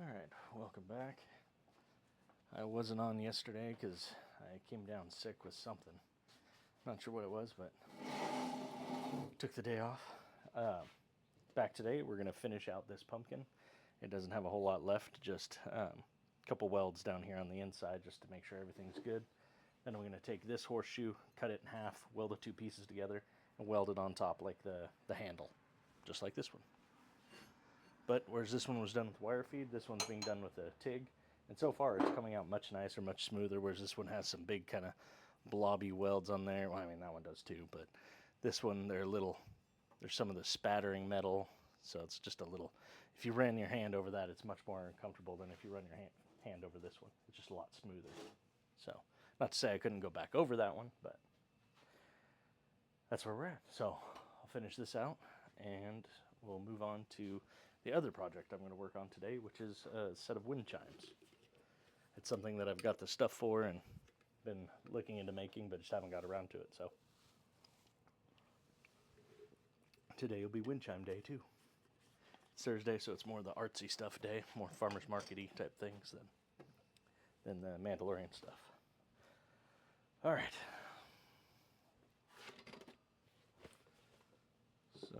Alright, welcome back. I wasn't on yesterday because I came down sick with something. Not sure what it was, but took the day off. Back today, we're going to finish out this pumpkin. It doesn't have a whole lot left, just a couple welds down here on the inside just to make sure everything's good. Then we're going to take this horseshoe, cut it in half, weld the two pieces together, and weld it on top like the handle, just like this one. But whereas this one was done with wire feed, this one's being done with a TIG. And so far it's coming out much nicer, much smoother, whereas this one has some big kind of blobby welds on there. Well, I mean, that one does too, but this one, there's some of the spattering metal, so it's just a little, if you ran your hand over that, it's much more uncomfortable than if you run your hand over this one. It's just a lot smoother. So, not to say I couldn't go back over that one, but that's where we're at. So, I'll finish this out, and we'll move on to the other project I'm going to work on today, which is a set of wind chimes. It's something that I've got the stuff for and been looking into making, but just haven't got around to it. So today will be wind chime day too. It's Thursday, so it's more the artsy stuff day, more farmers market-y type things than the Mandalorian stuff. All right. So,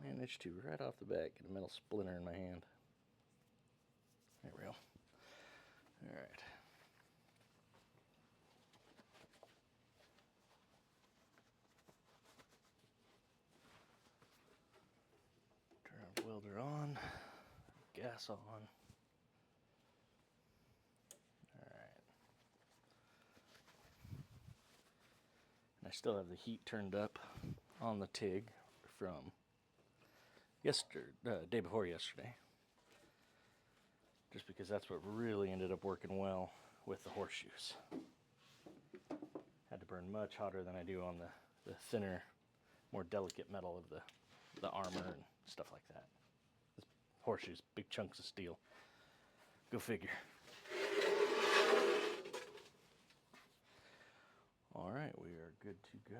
managed to, right off the bat, get a metal splinter in my hand. There we go. All right. Turn our welder on, gas on. All right. And I still have the heat turned up on the TIG from day before yesterday. Just because that's what really ended up working well with the horseshoes. Had to burn much hotter than I do on the thinner, more delicate metal of the armor and stuff like that. This horseshoes, big chunks of steel. Go figure. All right, we are good to go.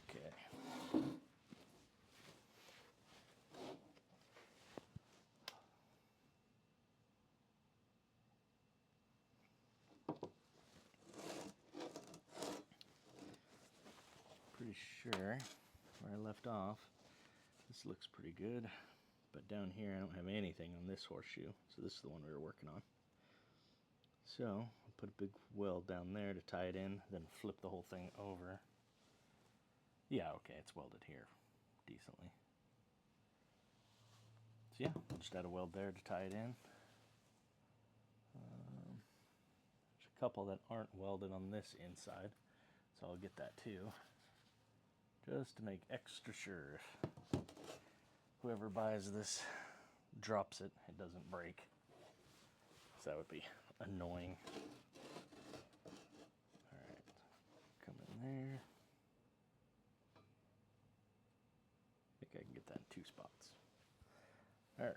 Okay. Pretty sure where I left off, this looks pretty good, but down here I don't have anything on this horseshoe, so this is the one we were working on. So I'll put a big weld down there to tie it in, then flip the whole thing over. Yeah, okay, it's welded here decently. So yeah, I'll just add a weld there to tie it in. There's a couple that aren't welded on this inside, so I'll get that too. Just to make extra sure if whoever buys this drops it, it doesn't break. So that would be annoying. Alright, come in there. I think I can get that in 2 spots. Alright.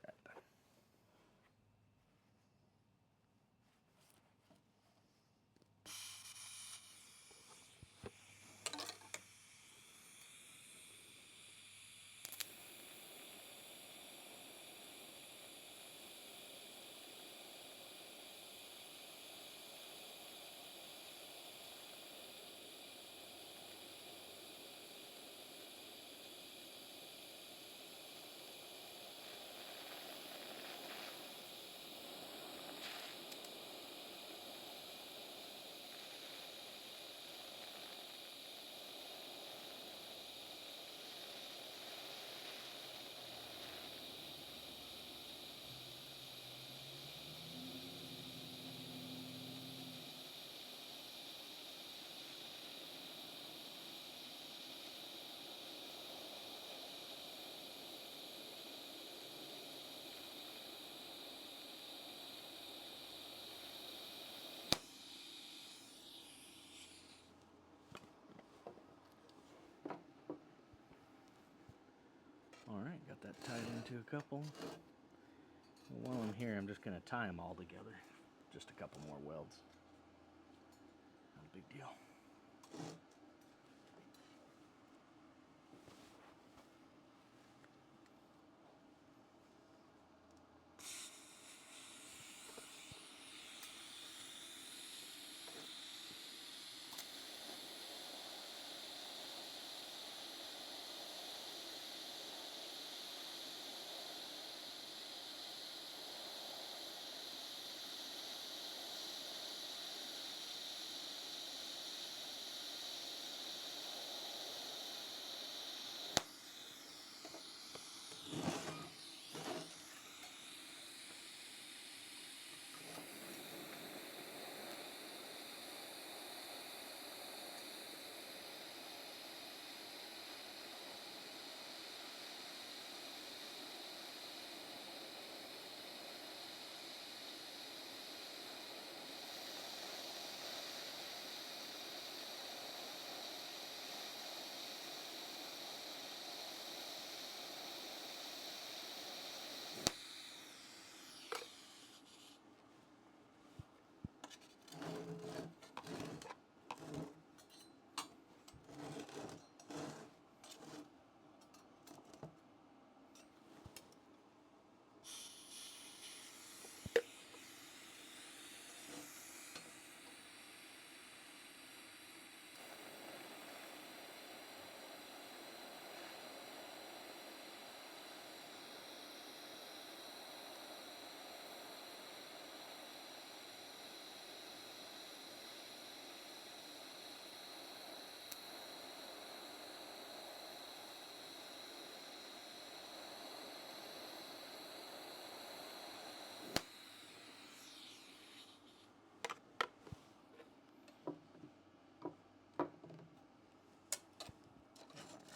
Alright, got that tied into a couple. While I'm here, I'm just going to tie them all together. Just a couple more welds. Not a big deal.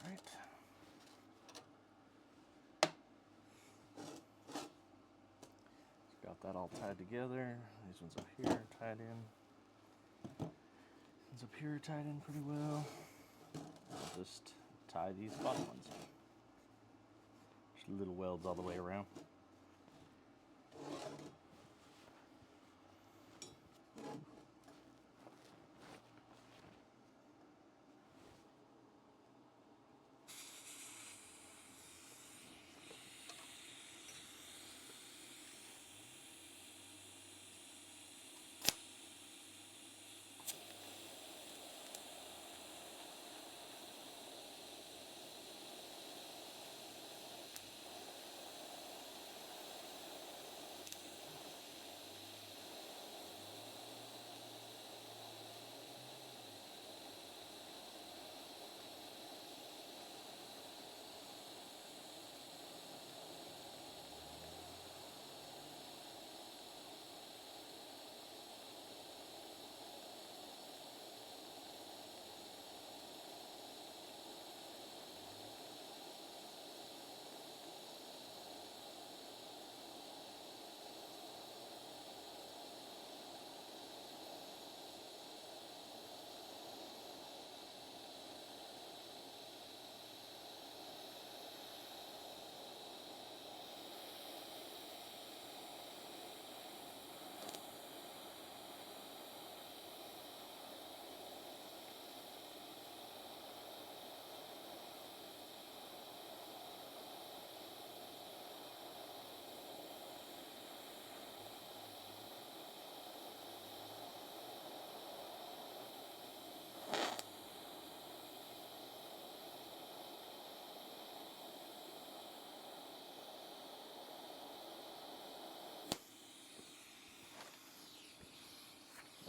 Alright. Got that all tied together. These ones up here are tied in. These up here are tied in pretty well. I'll just tie these bottom ones in. Just little welds all the way around.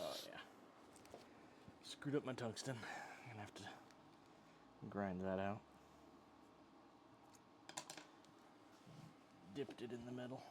Oh yeah. Screwed up my tungsten. I'm gonna have to grind that out. Dipped it in the metal.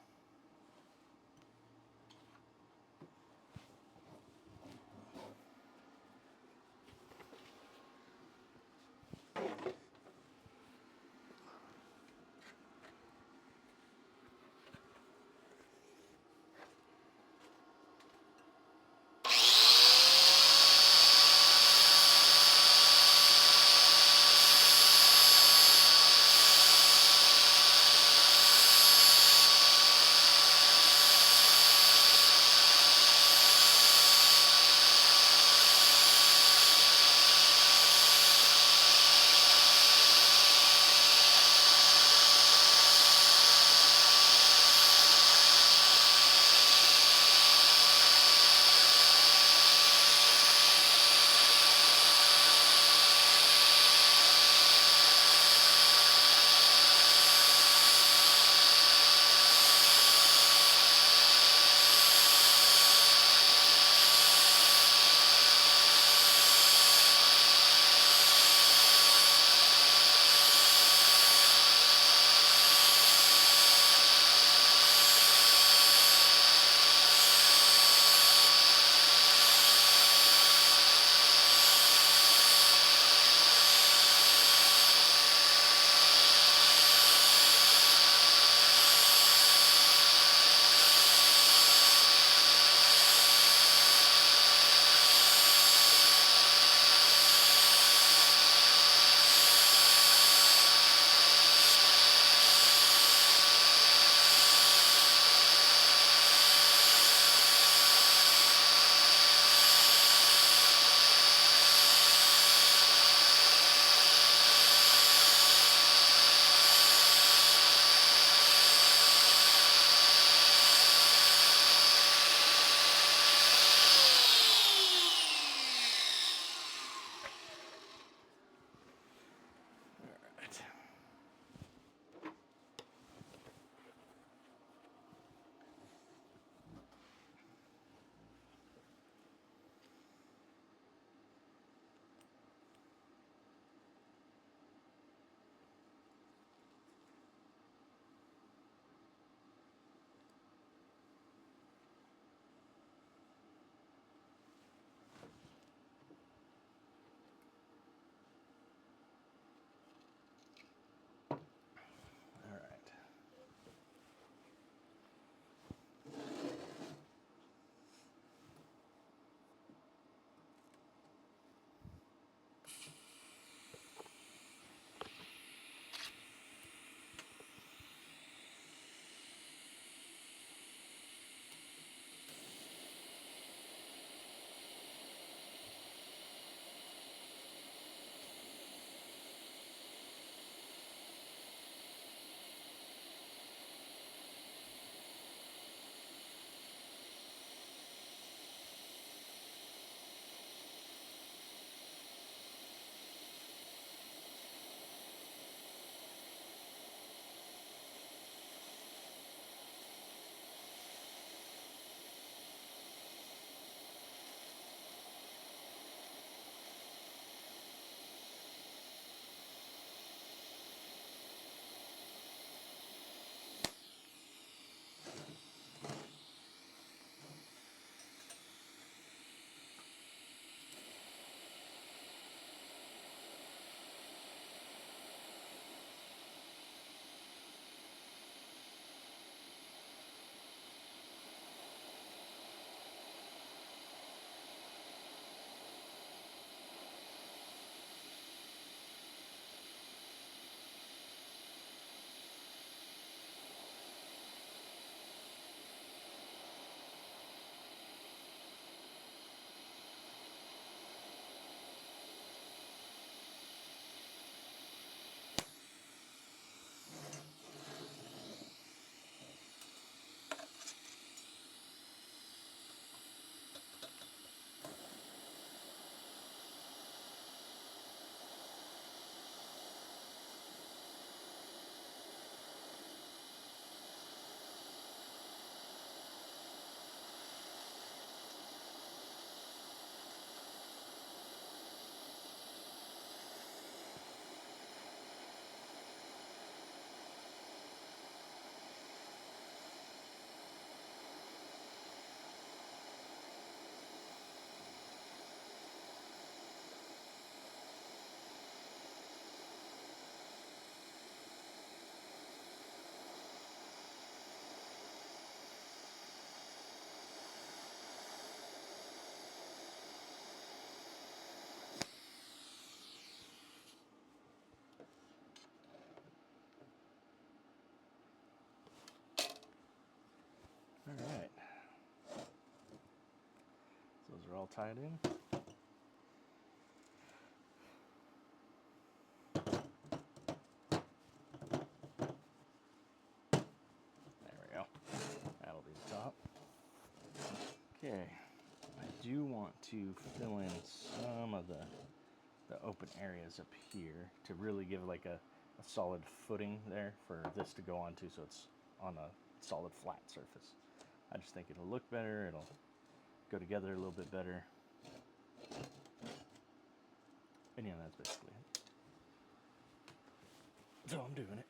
all tied in. There we go. That'll be the top. Okay, I do want to fill in some of the open areas up here to really give like a solid footing there for this to go onto, so it's on a solid flat surface. I just think it'll look better, it'll go together a little bit better. And yeah, that's basically it. So I'm doing it.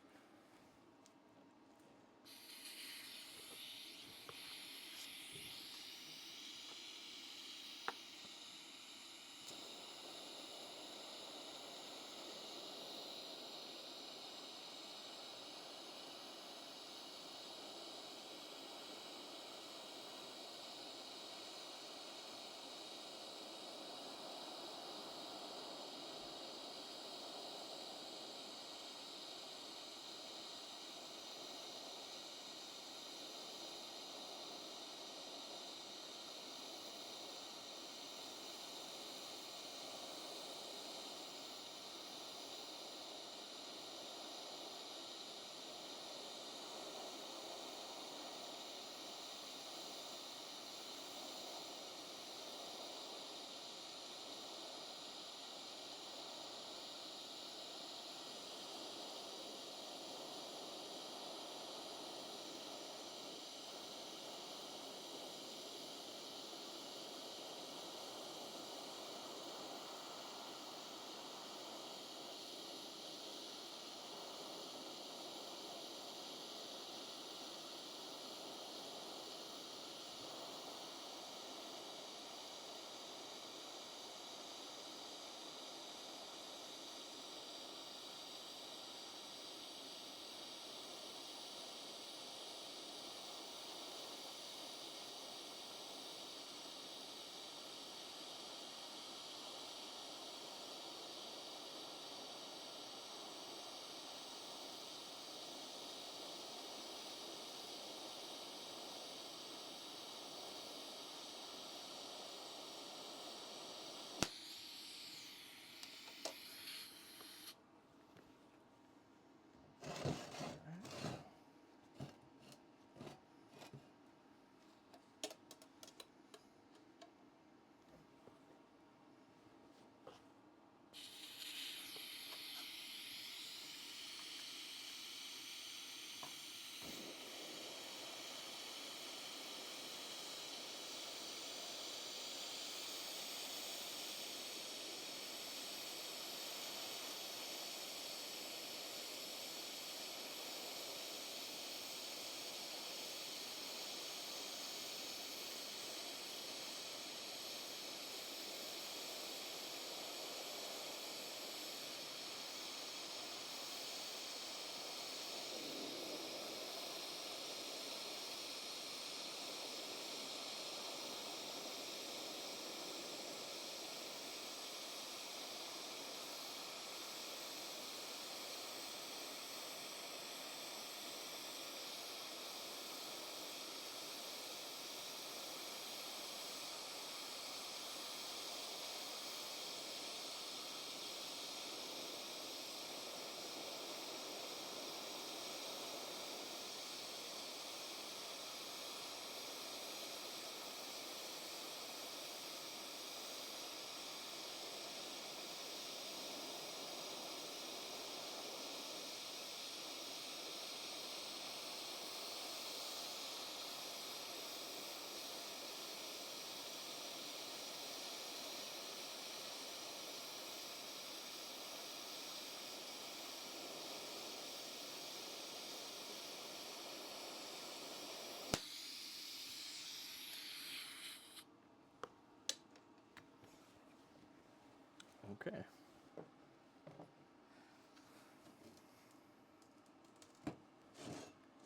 Okay.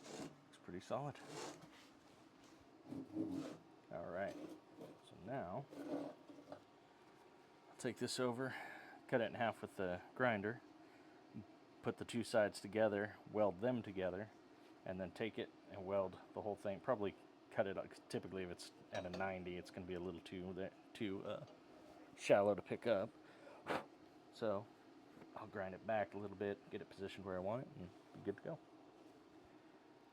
Looks pretty solid. All right. So now, I'll take this over, cut it in half with the grinder, put the two sides together, weld them together, and then take it and weld the whole thing. Probably cut it. Typically, if it's at a 90, it's going to be a little too shallow to pick up. So I'll grind it back a little bit, get it positioned where I want it, and be good to go.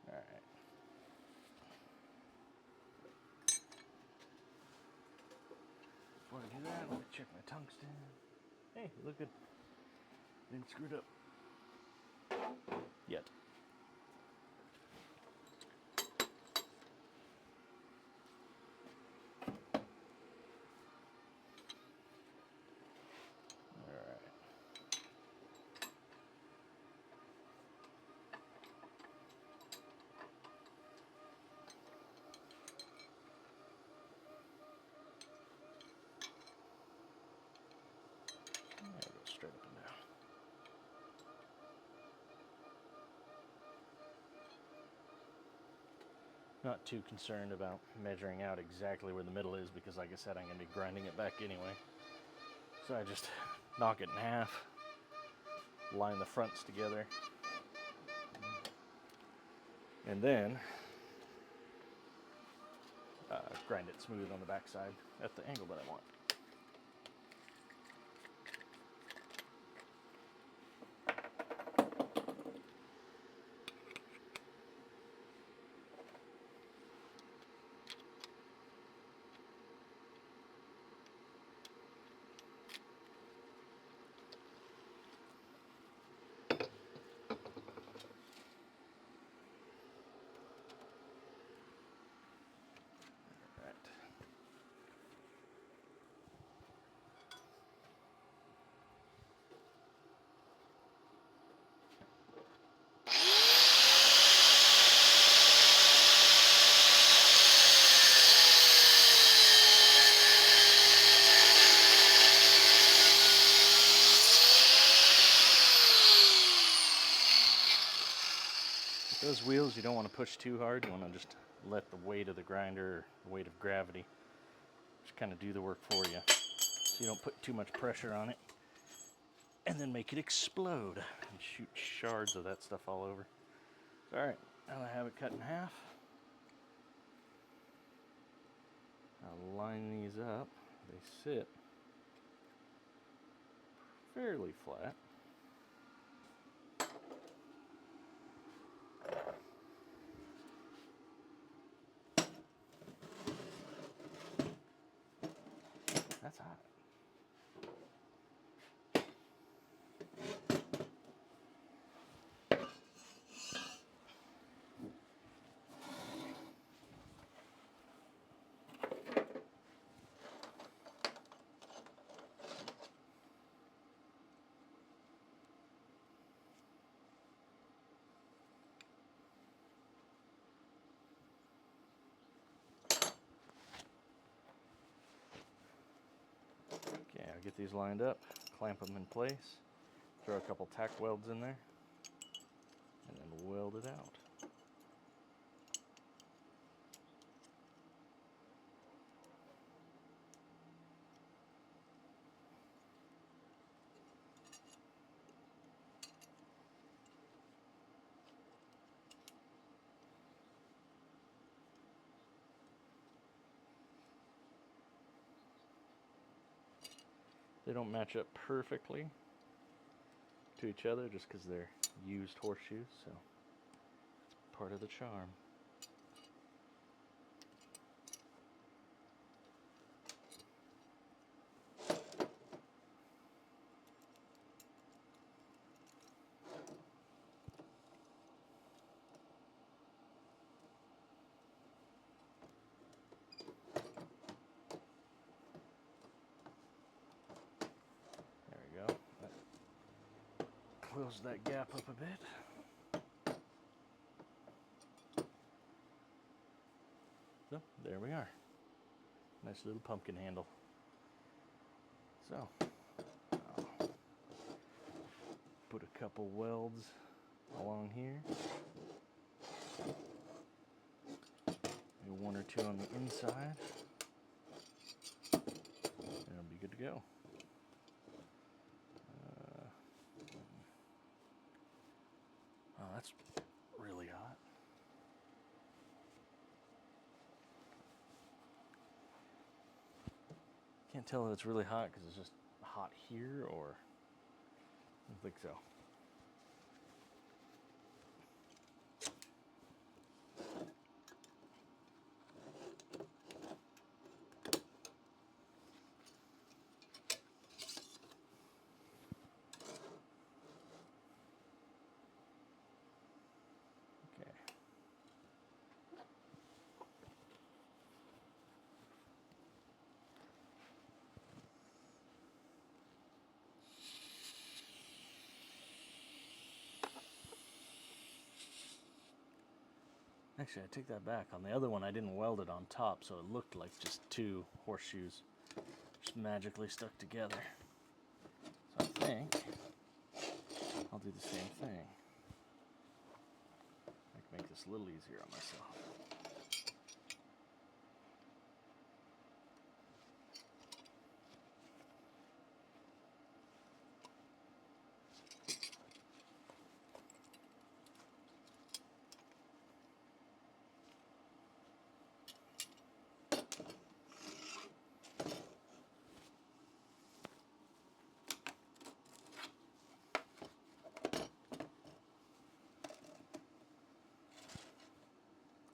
All right. Before I do that, let me check my tungsten. Hey, look good. Didn't screw it up yet. Straight up and down. Not too concerned about measuring out exactly where the middle is because, like I said, I'm going to be grinding it back anyway. So I just knock it in half, line the fronts together, and then grind it smooth on the back side at the angle that I want. Those wheels, you don't want to push too hard. You want to just let the weight of the grinder, or the weight of gravity, just kind of do the work for you. So you don't put too much pressure on it and then make it explode and shoot shards of that stuff all over. All right, now I have it cut in half. I'll line these up. They sit fairly flat. That's hot. Okay, I'll get these lined up, clamp them in place, throw a couple tack welds in there, and then weld it out. They don't match up perfectly to each other just because they're used horseshoes, so it's part of the charm. Close that gap up a bit. So, there we are. Nice little pumpkin handle. So, I'll put a couple welds along here. Maybe one or two on the inside. And it'll be good to go. Oh, that's really hot. Can't tell if it's really hot because it's just hot here, or I don't think so. Okay. Actually, I take that back. On the other one, I didn't weld it on top, so it looked like just two horseshoes just magically stuck together. So I think I'll do the same thing. I can make this a little easier on myself.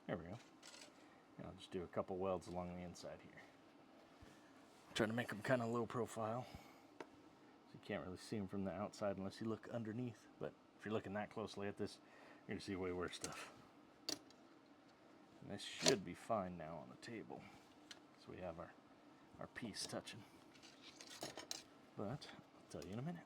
There we go. And I'll just do a couple welds along the inside here. Trying to make them kind of low profile, so you can't really see them from the outside unless you look underneath. But if you're looking that closely at this, you're going to see way worse stuff. And this should be fine now on the table. So we have our piece touching. But I'll tell you in a minute.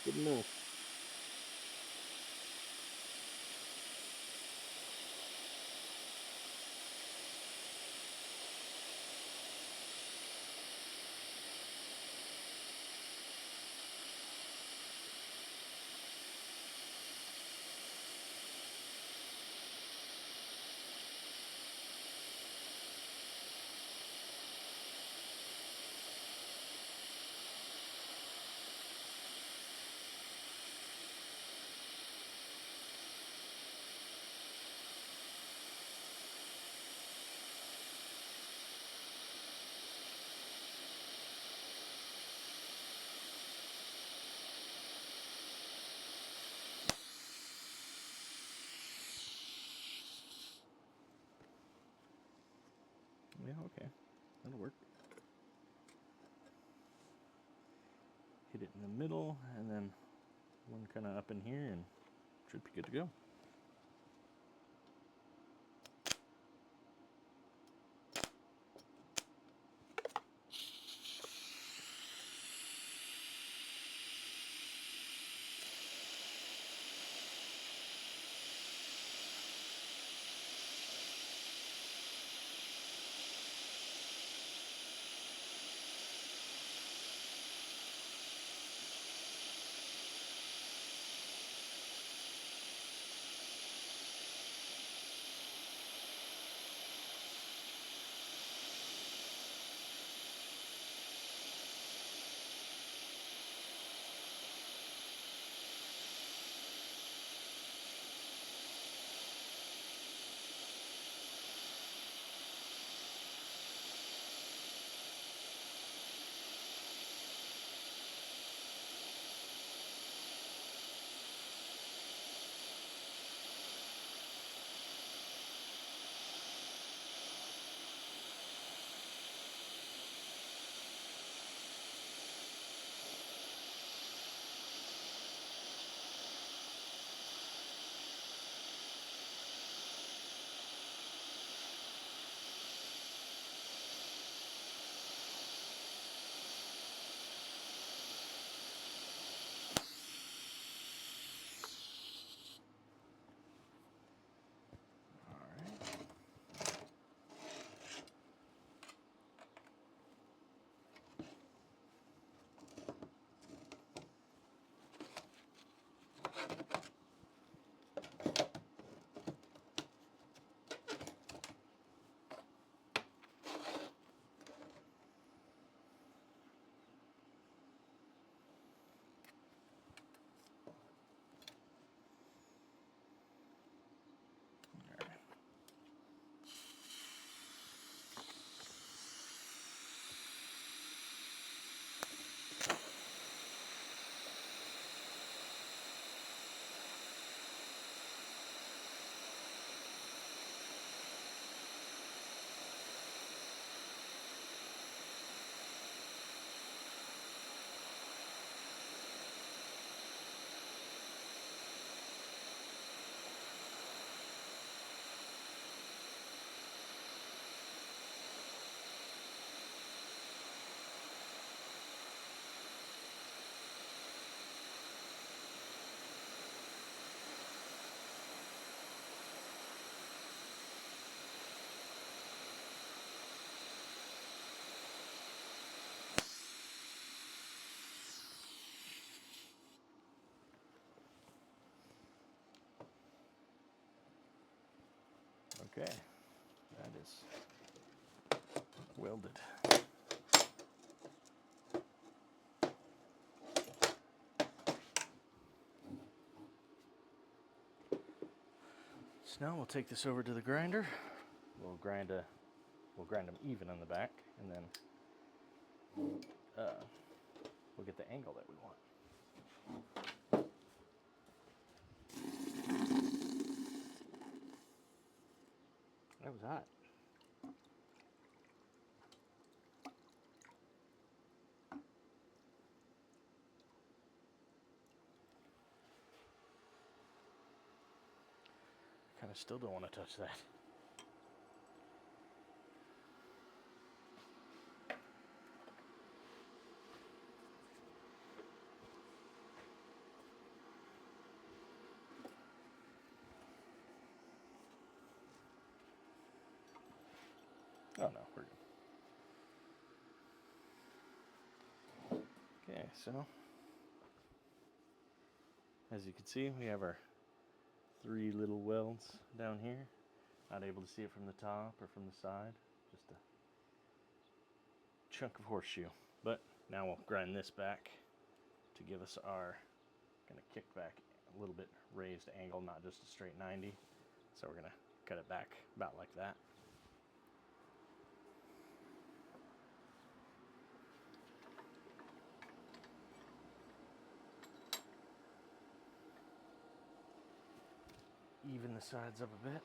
Good enough. Yeah, okay. That'll work. Hit it in the middle, and then one kind of up in here, and should be good to go. Okay, that is welded. So now we'll take this over to the grinder. We'll grind them even on the back, and then we'll get the angle that we want. That was hot. Kind of still don't want to touch that. Oh no, we're good. Okay, so as you can see, we have our 3 little welds down here. Not able to see it from the top or from the side. Just a chunk of horseshoe. But now we'll grind this back to give us our kind of kick back a little bit raised angle, not just a straight 90. So we're gonna cut it back about like that. Even the sides up a bit.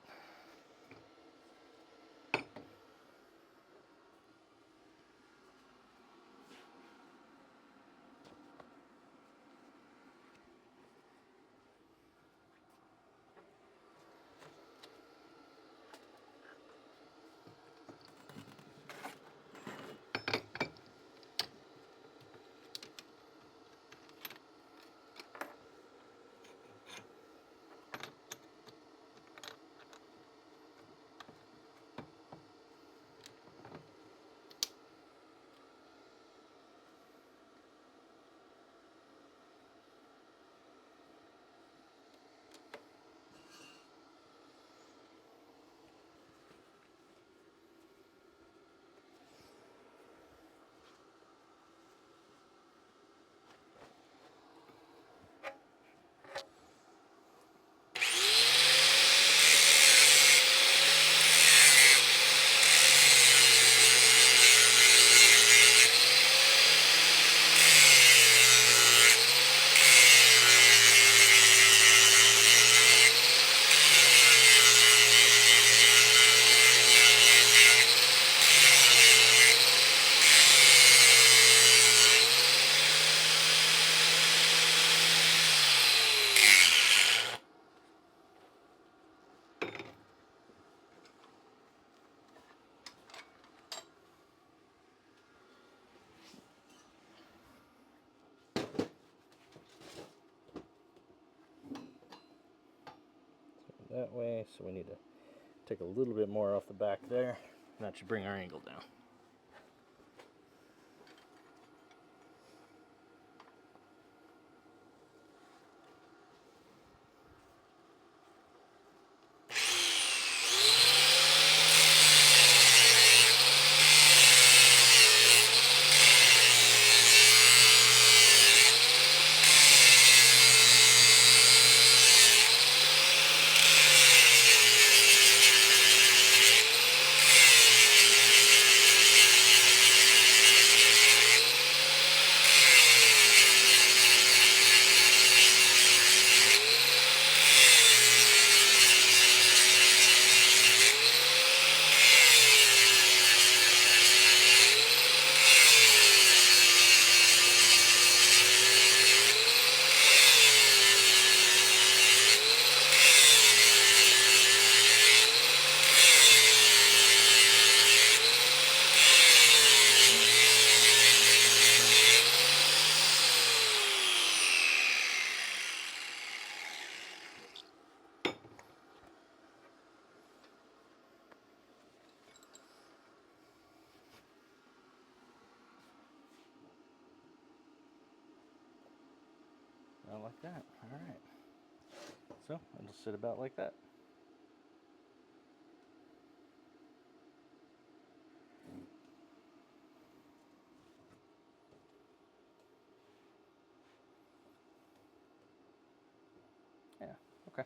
That way, so we need to take a little bit more off the back there. That should bring our angle down. Like that. All right. So it'll sit about like that. Yeah, okay.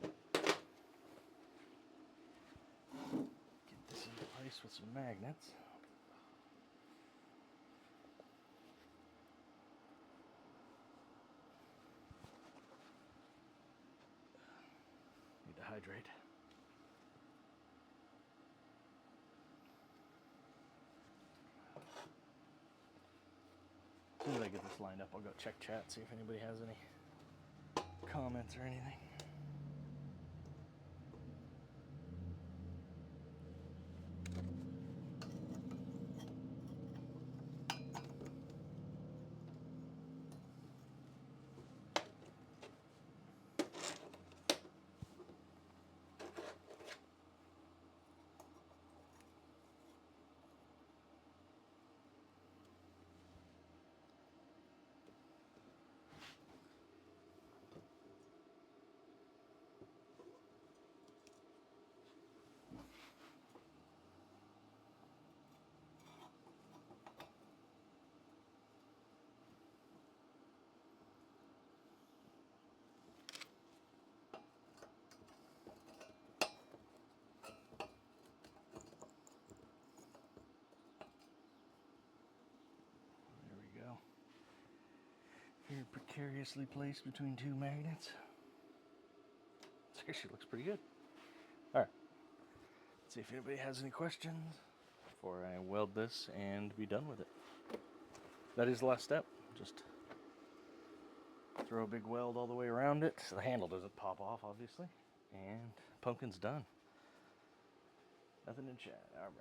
Get this into place with some magnets. Need to hydrate. As soon as I get this lined up, I'll go check chat, see if anybody has any comments or anything. Here, precariously placed between two magnets. This actually looks pretty good. Alright, let's see if anybody has any questions before I weld this and be done with it. That is the last step. Just throw a big weld all the way around it so the handle doesn't pop off, obviously. And pumpkin's done. Nothing in chat. Alright.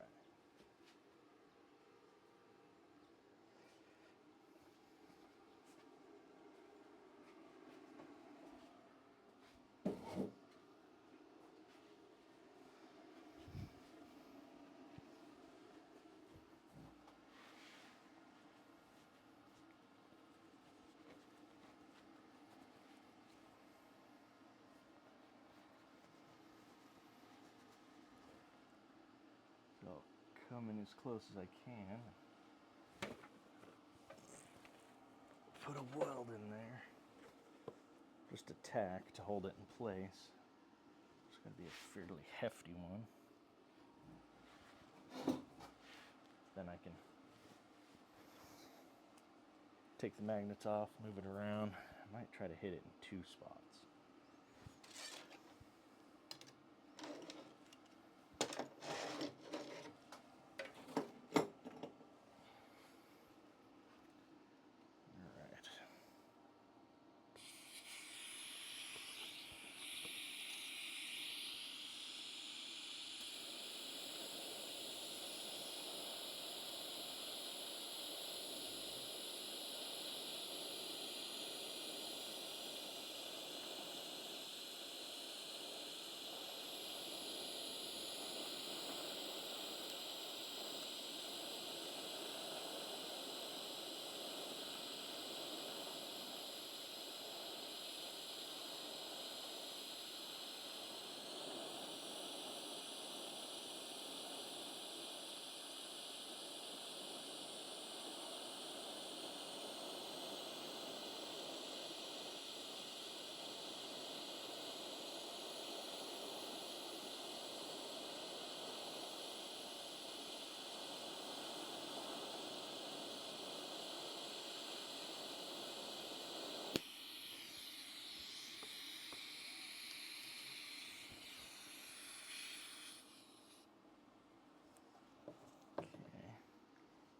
So, coming as close as I can. Put a weld in there. Just a tack to hold it in place. It's going to be a fairly hefty one. Then I can take the magnets off, move it around. I might try to hit it in two spots.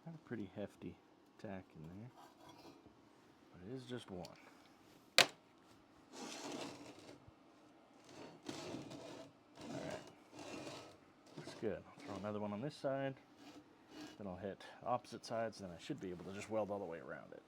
Got a pretty hefty tack in there, but it is just one. Alright, looks good. I'll throw another one on this side, then I'll hit opposite sides, then I should be able to just weld all the way around it.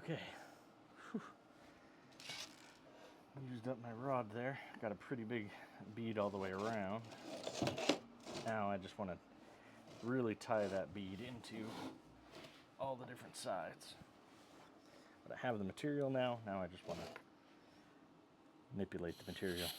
Okay. Whew. Used up my rod there. Got a pretty big bead all the way around. Now I just want to really tie that bead into all the different sides. But I have the material now. Now I just want to manipulate the material.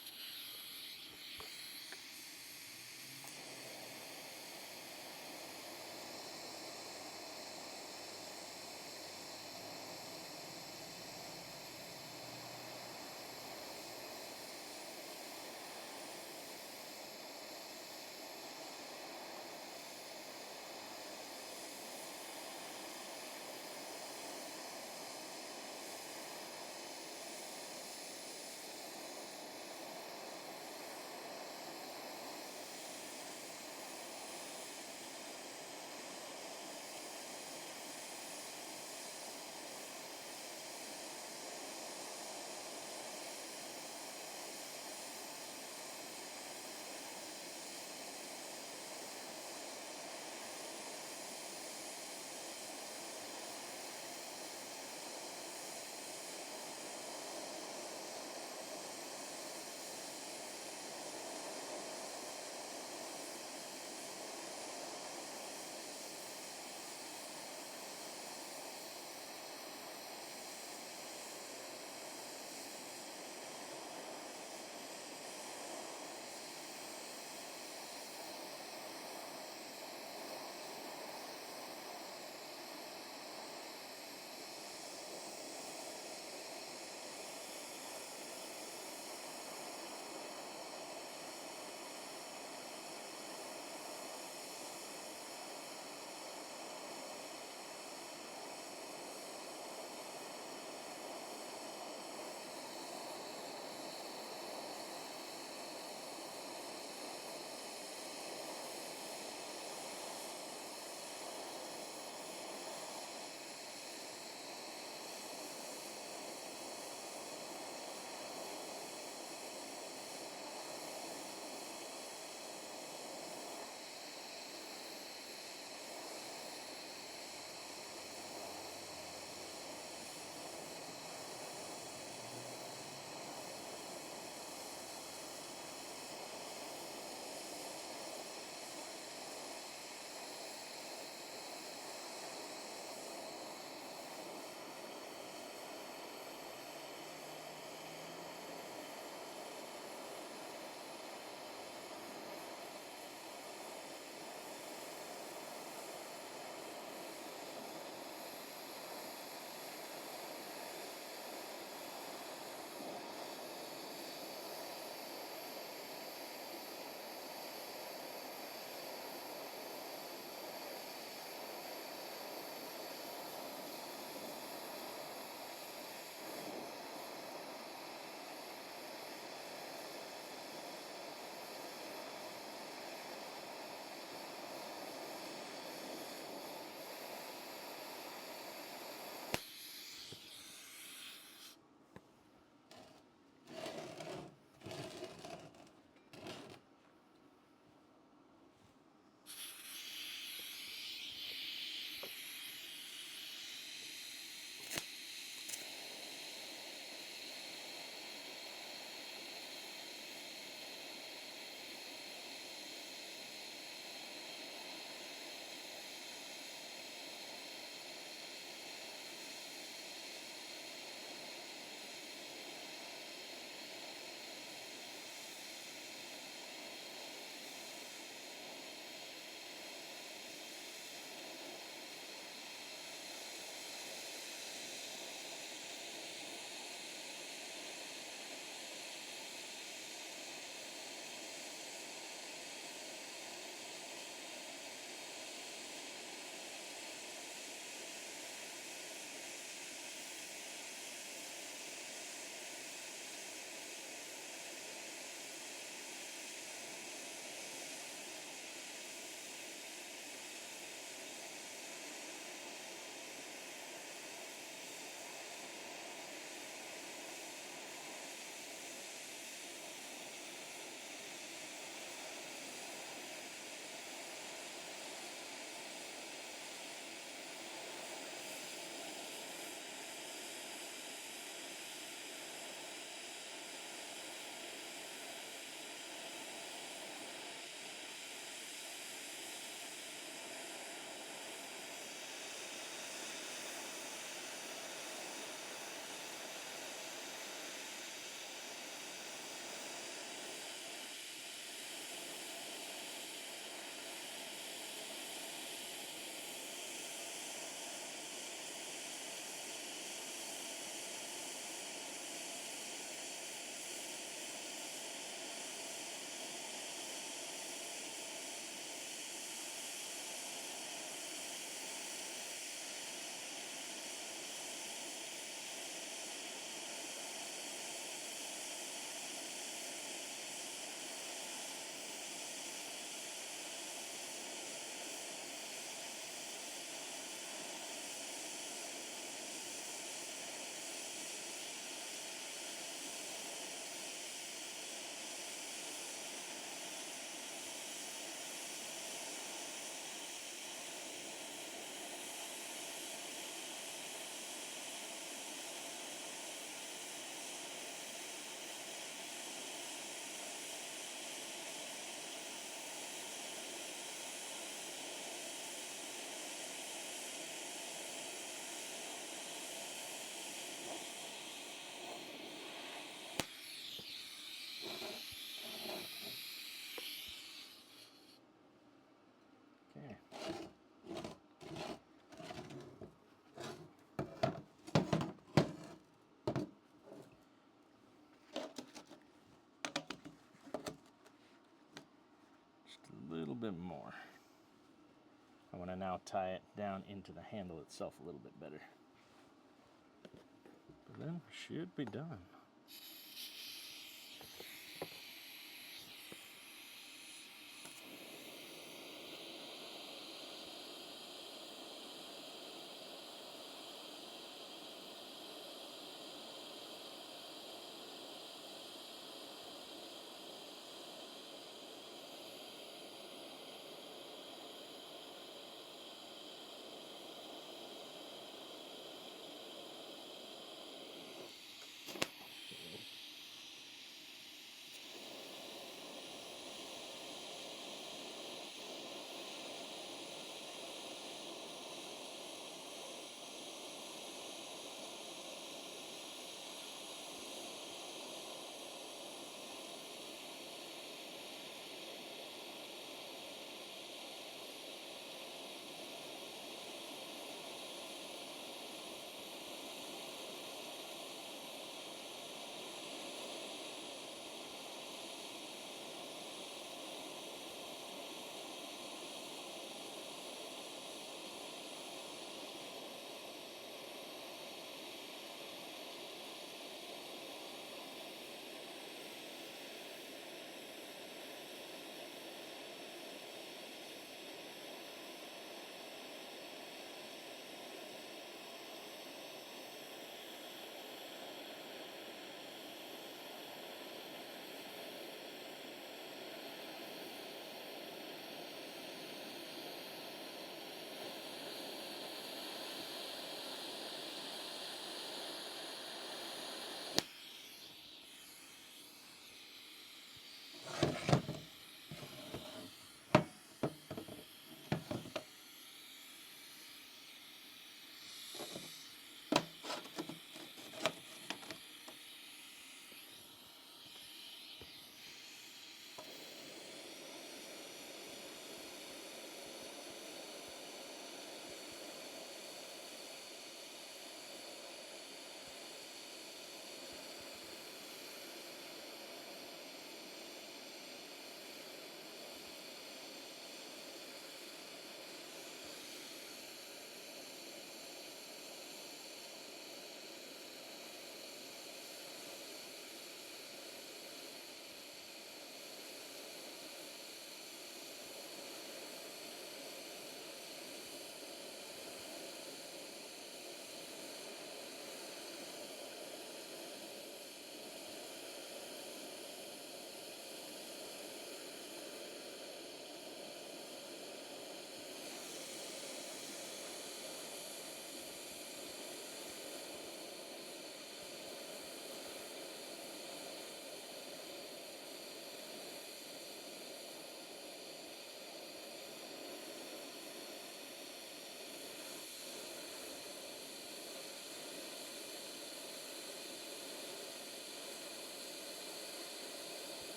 little bit more. I want to now tie it down into the handle itself a little bit better. But then should be done.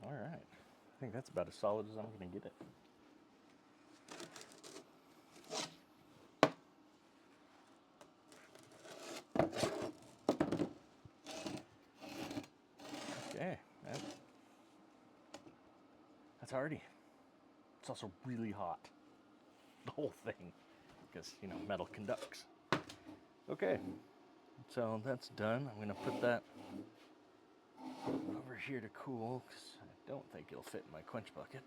All right. I think that's about as solid as I'm going to get it. Okay. That's already. It's also really hot. The whole thing. Because, you know, metal conducts. Okay. So that's done. I'm going to put that over here to cool because I don't think it'll fit in my quench bucket.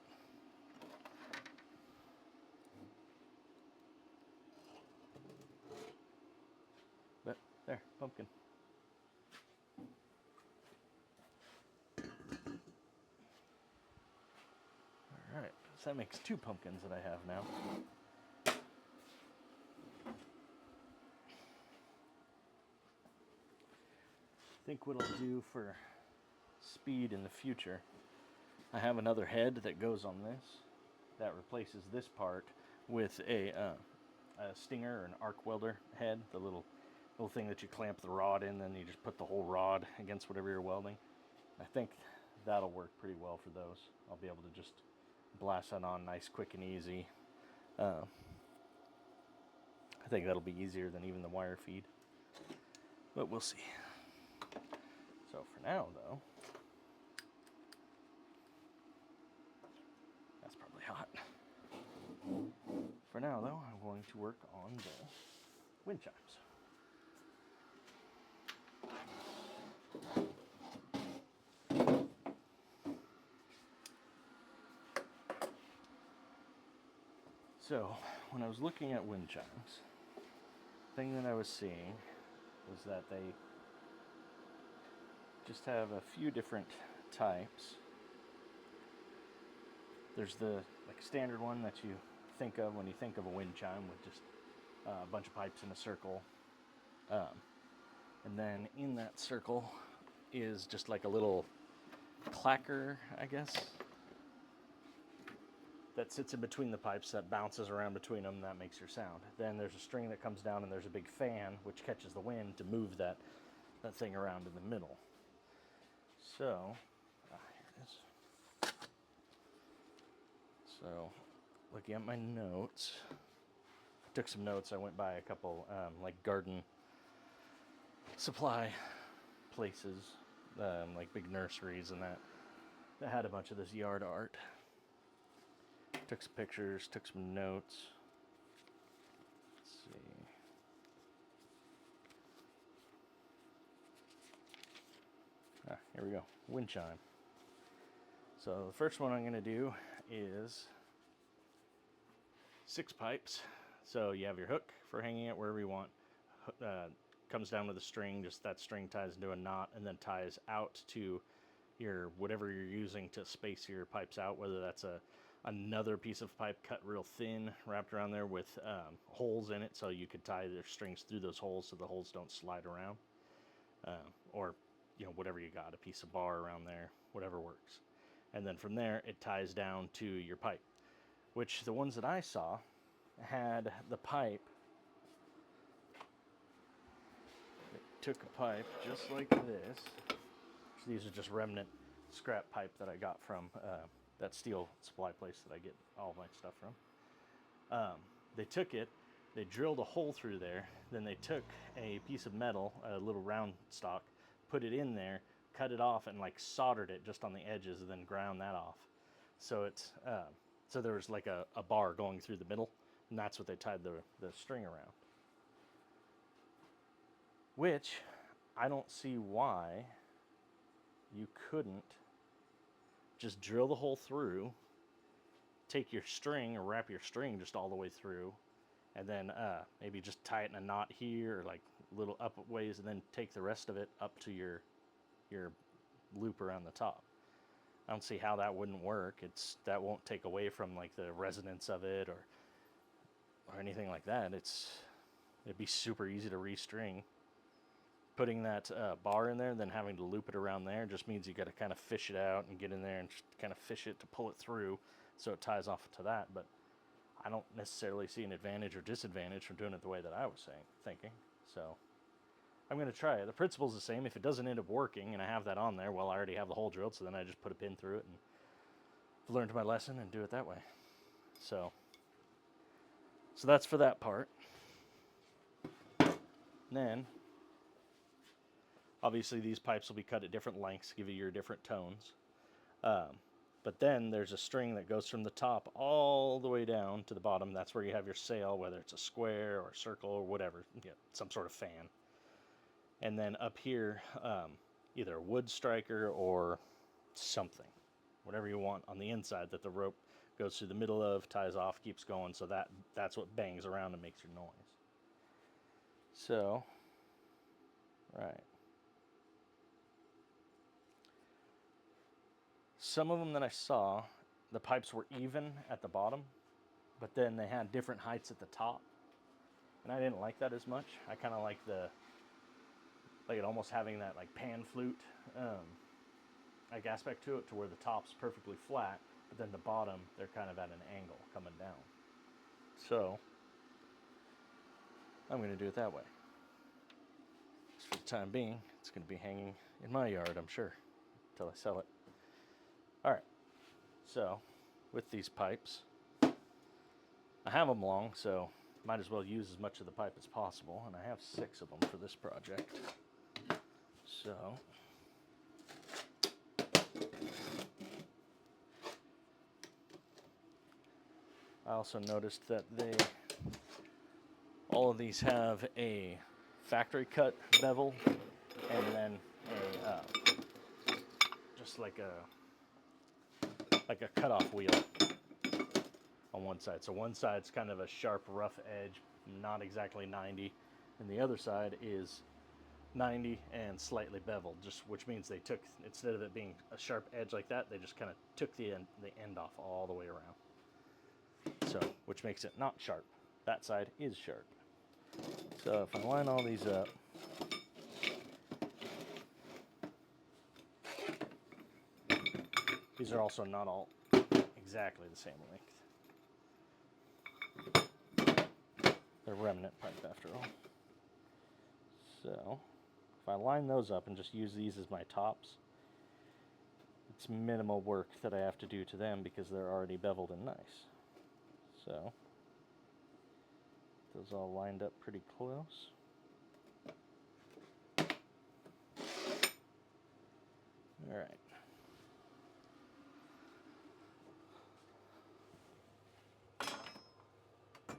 But there, pumpkin. All right, so that makes 2 pumpkins that I have now. I think what I'll do for speed in the future, I have another head that goes on this that replaces this part with a a stinger or an arc welder head, the little thing that you clamp the rod in, then you just put the whole rod against whatever you're welding. I think that'll work pretty well for those. I'll be able to just blast that on nice, quick, and easy. I think that'll be easier than even the wire feed, but we'll see. So for now, though, that's probably hot. For now, though, I'm going to work on the wind chimes. So, when I was looking at wind chimes, the thing that I was seeing was that they just have a few different types. There's the standard one that you think of when you think of a wind chime, with just a bunch of pipes in a circle. And then in that circle is just like a little clacker, I guess, that sits in between the pipes, that bounces around between them, and that makes your sound. Then there's a string that comes down, and there's a big fan which catches the wind to move that thing around in the middle. So, here it is. So, looking at my notes, I took some notes. I went by a couple like garden supply places, like big nurseries and that had a bunch of this yard art. Took some pictures, took some notes. Let's see. Here we go. Wind chime. So the first one I'm going to do is 6 pipes. So you have your hook for hanging it wherever you want. Comes down with a string, just that string ties into a knot and then ties out to your whatever you're using to space your pipes out, whether that's another piece of pipe cut real thin, wrapped around there with holes in it, so you could tie your strings through those holes so the holes don't slide around, or whatever you got, a piece of bar around there, whatever works. And then from there it ties down to your pipe, which the ones that I saw had the pipe. It took a pipe just like this. These are just remnant scrap pipe that I got from that steel supply place that I get all my stuff from. They took it, they drilled a hole through there, then they took a piece of metal, a little round stock, put it in there, cut it off, and soldered it just on the edges, and then ground that off. So it's so there was like a bar going through the middle, and that's what they tied the string around. Which I don't see why you couldn't just drill the hole through, take your string or wrap your string just all the way through, and then maybe just tie it in a knot here, or like little up ways, and then take the rest of it up to your loop around the top. I don't see how that wouldn't work. That won't take away from the resonance of it or anything like that. It'd be super easy to restring. Putting that bar in there, then having to loop it around there, just means you got to kind of fish it out and get in there and just kind of fish it to pull it through so it ties off to that. But I don't necessarily see an advantage or disadvantage from doing it the way that I was thinking. So I'm going to try it. The principle's the same. If it doesn't end up working and I have that on there, well, I already have the hole drilled, so then I just put a pin through it and I've learned my lesson and do it that way. So that's for that part. And then obviously these pipes will be cut at different lengths, give you your different tones. But then there's a string that goes from the top all the way down to the bottom. That's where you have your sail, whether it's a square or a circle or whatever, some sort of fan. And then up here, either a wood striker or something, whatever you want on the inside that the rope goes through the middle of, ties off, keeps going, so that's what bangs around and makes your noise. So, right. Some of them that I saw, the pipes were even at the bottom, but then they had different heights at the top. And I didn't like that as much. I kind of like it almost having that pan flute aspect to it, to where the top's perfectly flat, but then the bottom, they're kind of at an angle coming down. So I'm going to do it that way. For the time being, it's going to be hanging in my yard, I'm sure, until I sell it. Alright, so with these pipes, I have them long, so might as well use as much of the pipe as possible, and I have 6 of them for this project. So, I also noticed that all of these have a factory cut bevel, and then just like a cutoff wheel on one side. So one side's kind of a sharp, rough edge, not exactly 90, and the other side is 90 and slightly beveled, just which means they took, instead of it being a sharp edge like that, they just kind of took the end off all the way around. So, which makes it not sharp. That side is sharp. So if I line all these up, these are also not all exactly the same length. They're remnant pipe after all. So if I line those up and just use these as my tops, it's minimal work that I have to do to them because they're already beveled and nice. So those all lined up pretty close. All right.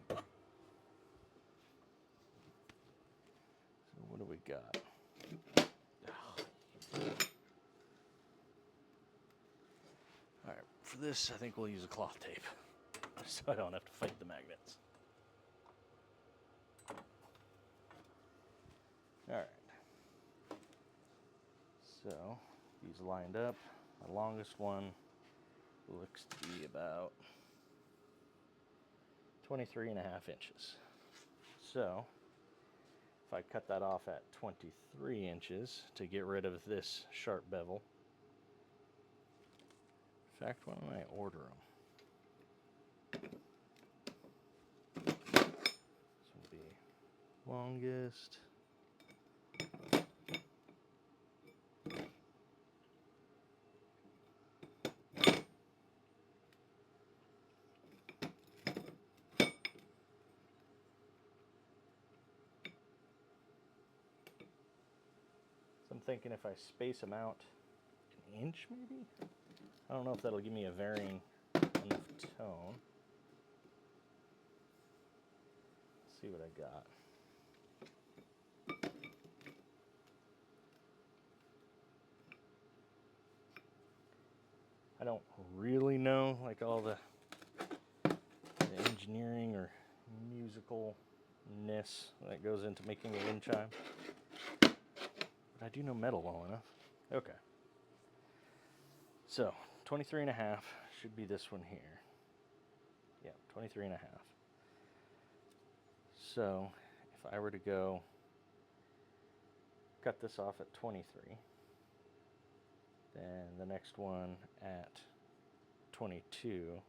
So what do we got? All right, for this I think we'll use a cloth tape so I don't have to fight the magnets. All right. So these lined up. The longest one looks to be about 23.5 inches. So if I cut that off at 23 inches to get rid of this sharp bevel. In fact, why don't I order them? This will be longest. So I'm thinking if I space them out an inch maybe? I don't know if that'll give me a varying enough tone. Let's see what I got. I don't really know like all the engineering or musicalness that goes into making a wind chime. But I do know metal well enough. Okay. So 23.5 should be this one here. Yeah, 23.5. So if I were to go cut this off at 23, then the next one at 22,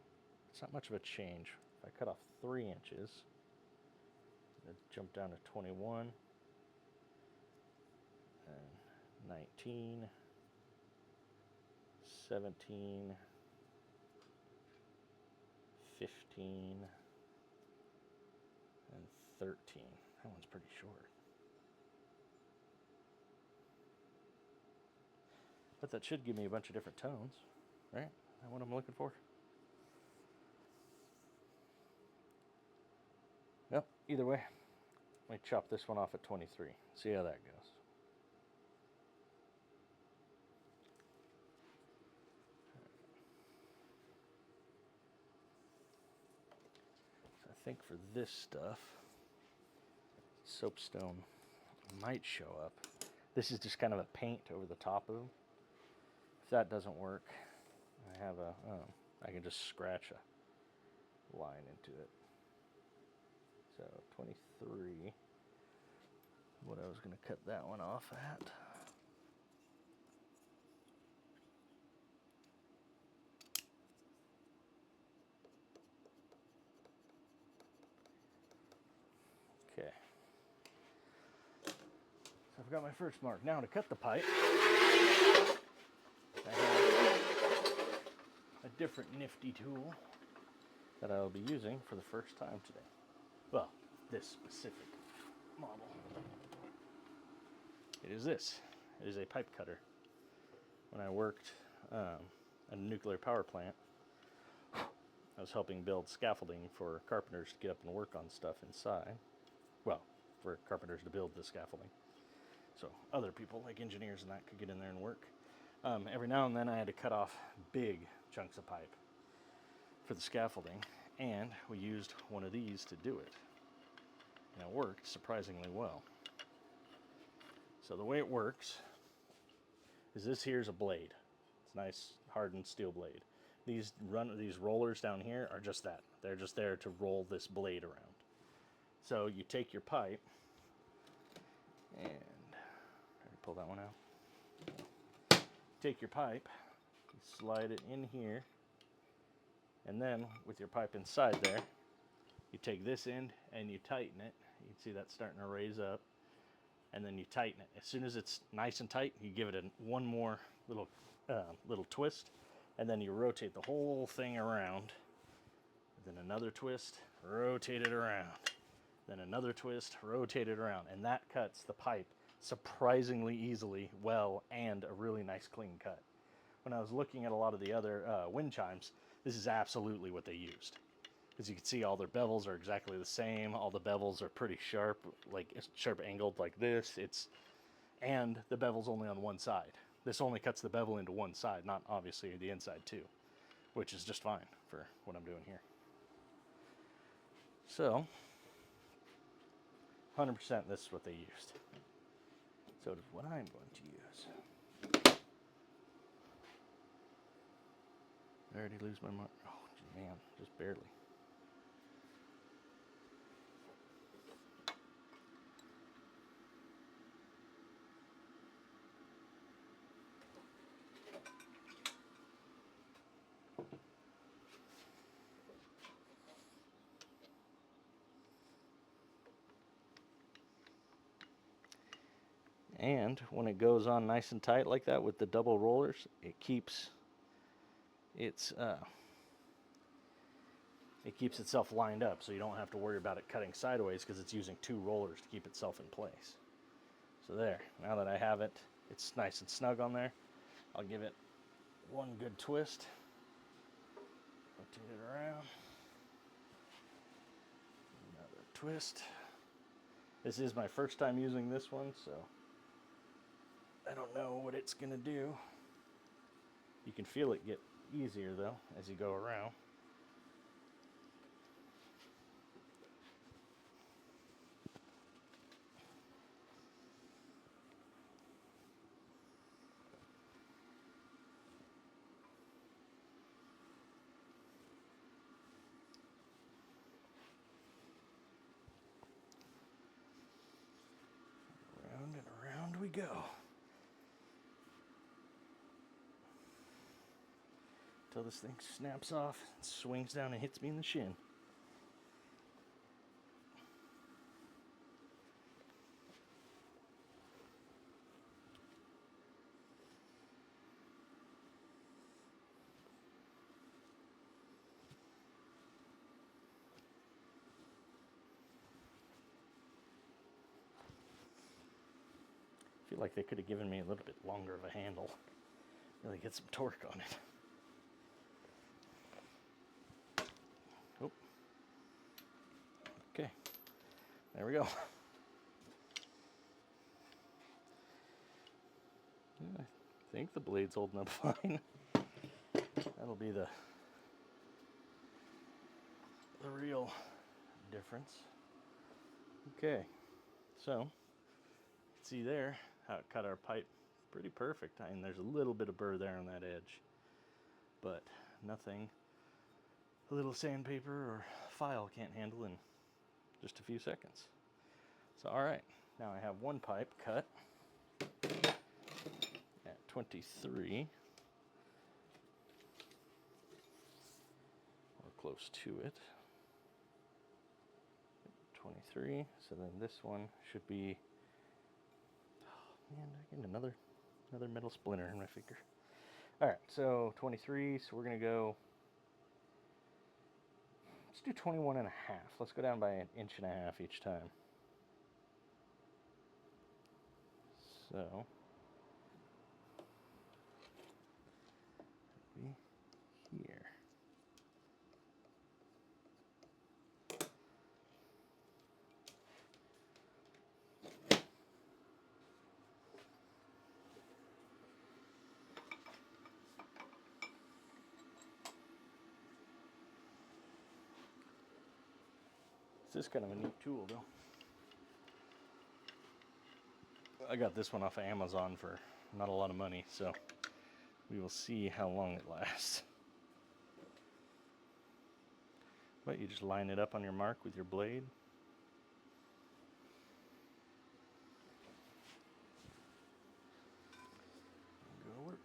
it's not much of a change. If I cut off 3 inches, it'd jump down to 21, and 19, 17, 15, and 13. That one's pretty short. But that should give me a bunch of different tones, right? Is that what I'm looking for? Yep, either way, let me chop this one off at 23. See how that goes. So I think for this stuff, soapstone might show up. This is just kind of a paint over the top of them. If that doesn't work, I have I can just scratch a line into it. So 23, what I was going to cut that one off at. Okay. got my first mark. Now to cut the pipe, I have a different nifty tool that I'll be using for the first time today. Well, this specific model. It is this. It is a pipe cutter. When I worked at a nuclear power plant, I was helping build scaffolding for carpenters to get up and work on stuff inside. Well, for carpenters to build the scaffolding. So other people, like engineers and that, could get in there and work. Every now and then I had to cut off big chunks of pipe for the scaffolding, and we used one of these to do it. And it worked surprisingly well. So the way it works is this here's a blade. It's nice hardened steel blade. These rollers down here are just that. They're just there to roll this blade around. So you take your pipe and pull that one out. Take your pipe, you slide it in here, and then with your pipe inside there, you take this end and you tighten it. You can see that's starting to raise up, and then you tighten it. As soon as it's nice and tight, you give it one more little twist, and then you rotate the whole thing around. Then another twist, rotate it around. Then another twist, rotate it around, and that cuts the pipe surprisingly easily, well, and a really nice clean cut. When I was looking at a lot of the other wind chimes, this is absolutely what they used. As you can see, all their bevels are exactly the same. All the bevels are pretty sharp, like sharp angled like this. And the bevel's only on one side. This only cuts the bevel into one side, not obviously the inside too, which is just fine for what I'm doing here. So, 100% this is what they used. So it is what I'm going to use. I already lose my mark. Oh, man, just barely. And when it goes on nice and tight like that with the double rollers, it keeps itself lined up, so you don't have to worry about it cutting sideways because it's using two rollers to keep itself in place. So there, now that I have it, it's nice and snug on there. I'll give it one good twist, rotate it around, another twist. This is my first time using this one, so I don't know what it's gonna do. You can feel it get easier though as you go around. Around and around we go. Until this thing snaps off, swings down and hits me in the shin. I feel like they could have given me a little bit longer of a handle. Really get some torque on it. Oh. Okay. There we go. Yeah, I think the blade's holding up fine. That'll be the real difference. Okay. So, see there how it cut our pipe pretty perfect. I mean, there's a little bit of burr there on that edge, but nothing a little sandpaper or file can't handle in just a few seconds. So, all right, now I have one pipe cut at 23, or close to it. 23, so then this one should be And again, another metal splinter in my finger. All right, so 23. So we're gonna go. Let's do 21 and a half. Let's go down by an inch and a half each time. So here. This is kind of a neat tool, though. I got this one off of Amazon for not a lot of money, so we will see how long it lasts. But you just line it up on your mark with your blade. Go to work.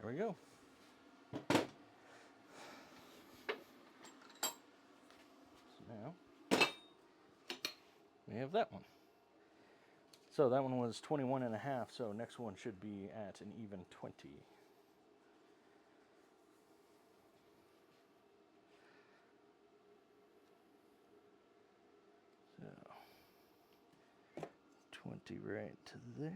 There we go. So now we have that one. So that one was 21 and a half, so next one should be at an even 20. So 20 right to there.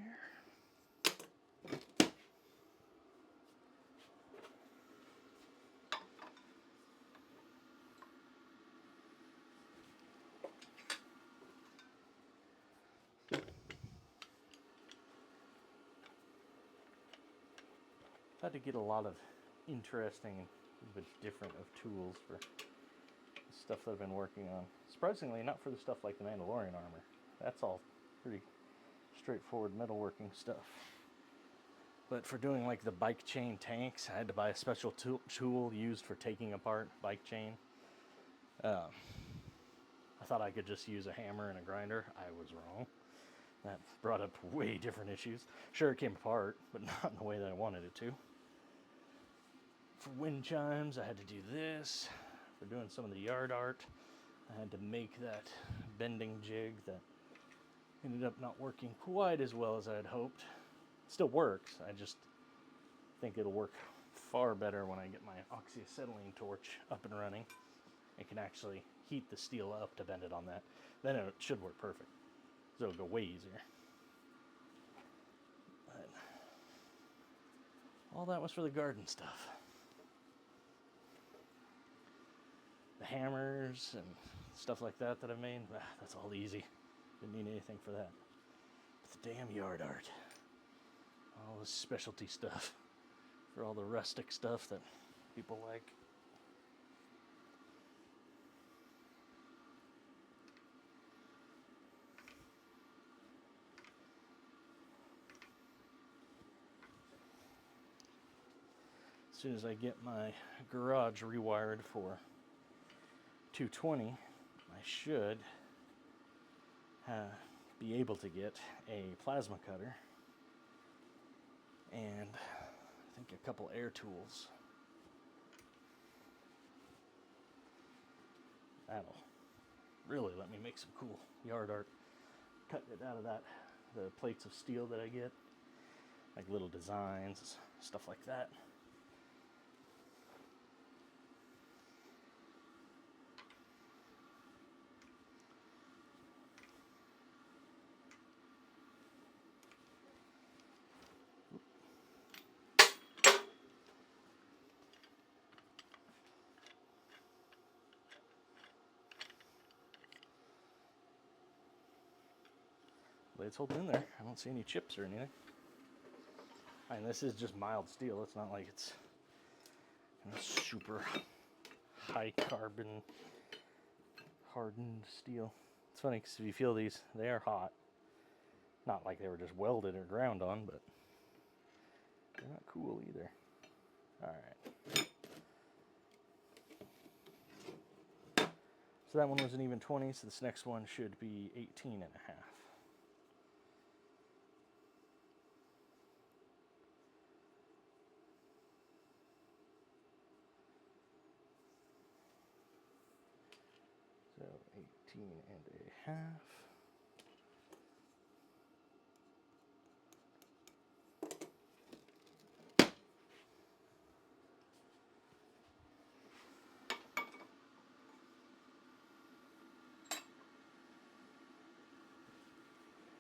I've had to get a lot of interesting, but different of tools for the stuff that I've been working on. Surprisingly, not for the stuff like the Mandalorian armor. That's all pretty straightforward metalworking stuff. But for doing like the bike chain tanks, I had to buy a special tool used for taking apart bike chain. I thought I could just use a hammer and a grinder. I was wrong. That brought up way different issues. Sure, it came apart, but not in the way that I wanted it to. For wind chimes, I had to do this. For doing some of the yard art, I had to make that bending jig that ended up not working quite as well as I had hoped. It still works, I just think it'll work far better when I get my oxyacetylene torch up and running. It can actually heat the steel up to bend it on that. Then it should work perfect. So it'll go way easier. But all that was for the garden stuff. The hammers and stuff like that I've made, that's all easy. Didn't need anything for that. But the damn yard art. All the specialty stuff. For all the rustic stuff that people like. As soon as I get my garage rewired for 220, I should be able to get a plasma cutter and I think a couple air tools. That'll really let me make some cool yard art. Cutting it out of that the plates of steel that I get, like little designs, stuff like that. Blade's holding in there. I don't see any chips or anything. And this is just mild steel. It's not like it's super high carbon hardened steel. It's funny because if you feel these, they are hot. Not like they were just welded or ground on, but they're not cool either. All right. So that one was an even 20, so this next one should be 18 and a half. So 18 and a half.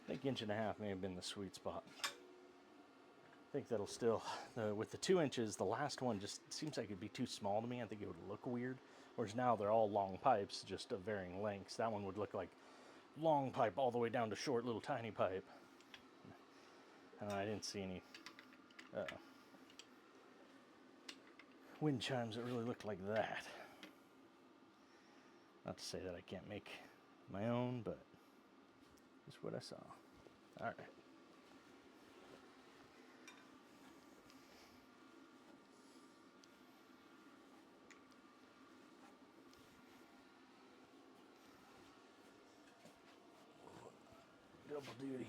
I think inch and a half may have been the sweet spot. I think that'll still, with the 2 inches, the last one just seems like it'd be too small to me. I think it would look weird. Whereas now they're all long pipes, just of varying lengths. That one would look like long pipe all the way down to short little tiny pipe. I didn't see any wind chimes that really looked like that. Not to say that I can't make my own, but just what I saw. All right. Double duty.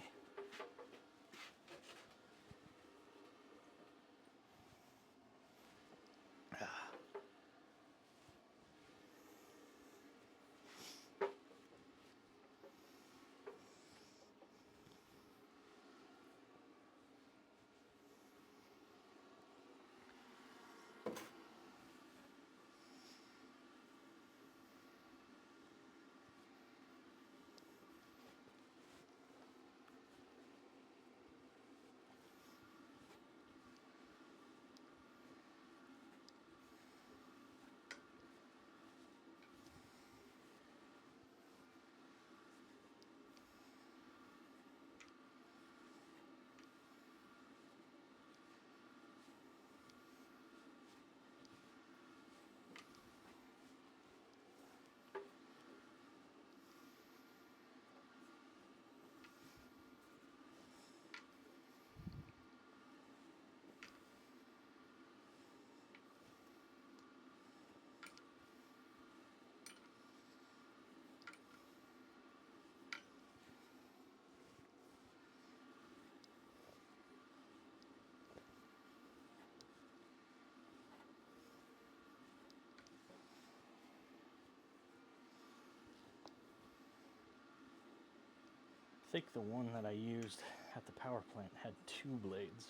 I think the one that I used at the power plant had 2 blades,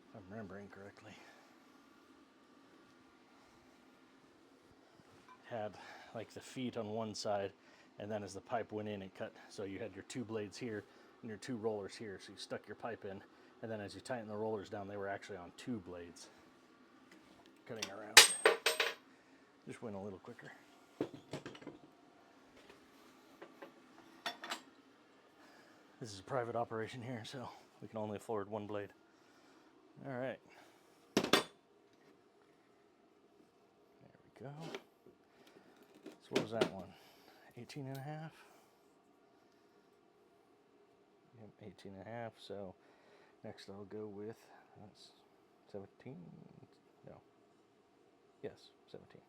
if I'm remembering correctly. It had like the feet on one side, and then as the pipe went in, it cut. So you had your 2 blades here and your 2 rollers here. So you stuck your pipe in, and then as you tighten the rollers down, they were actually on 2 blades cutting around. Just went a little quicker. This is a private operation here, so we can only afford 1 blade. All right. There we go. So what was that one? 18 and a half? Yep, 18 and a half. So next I'll go with, that's 17? No. Yes, 17.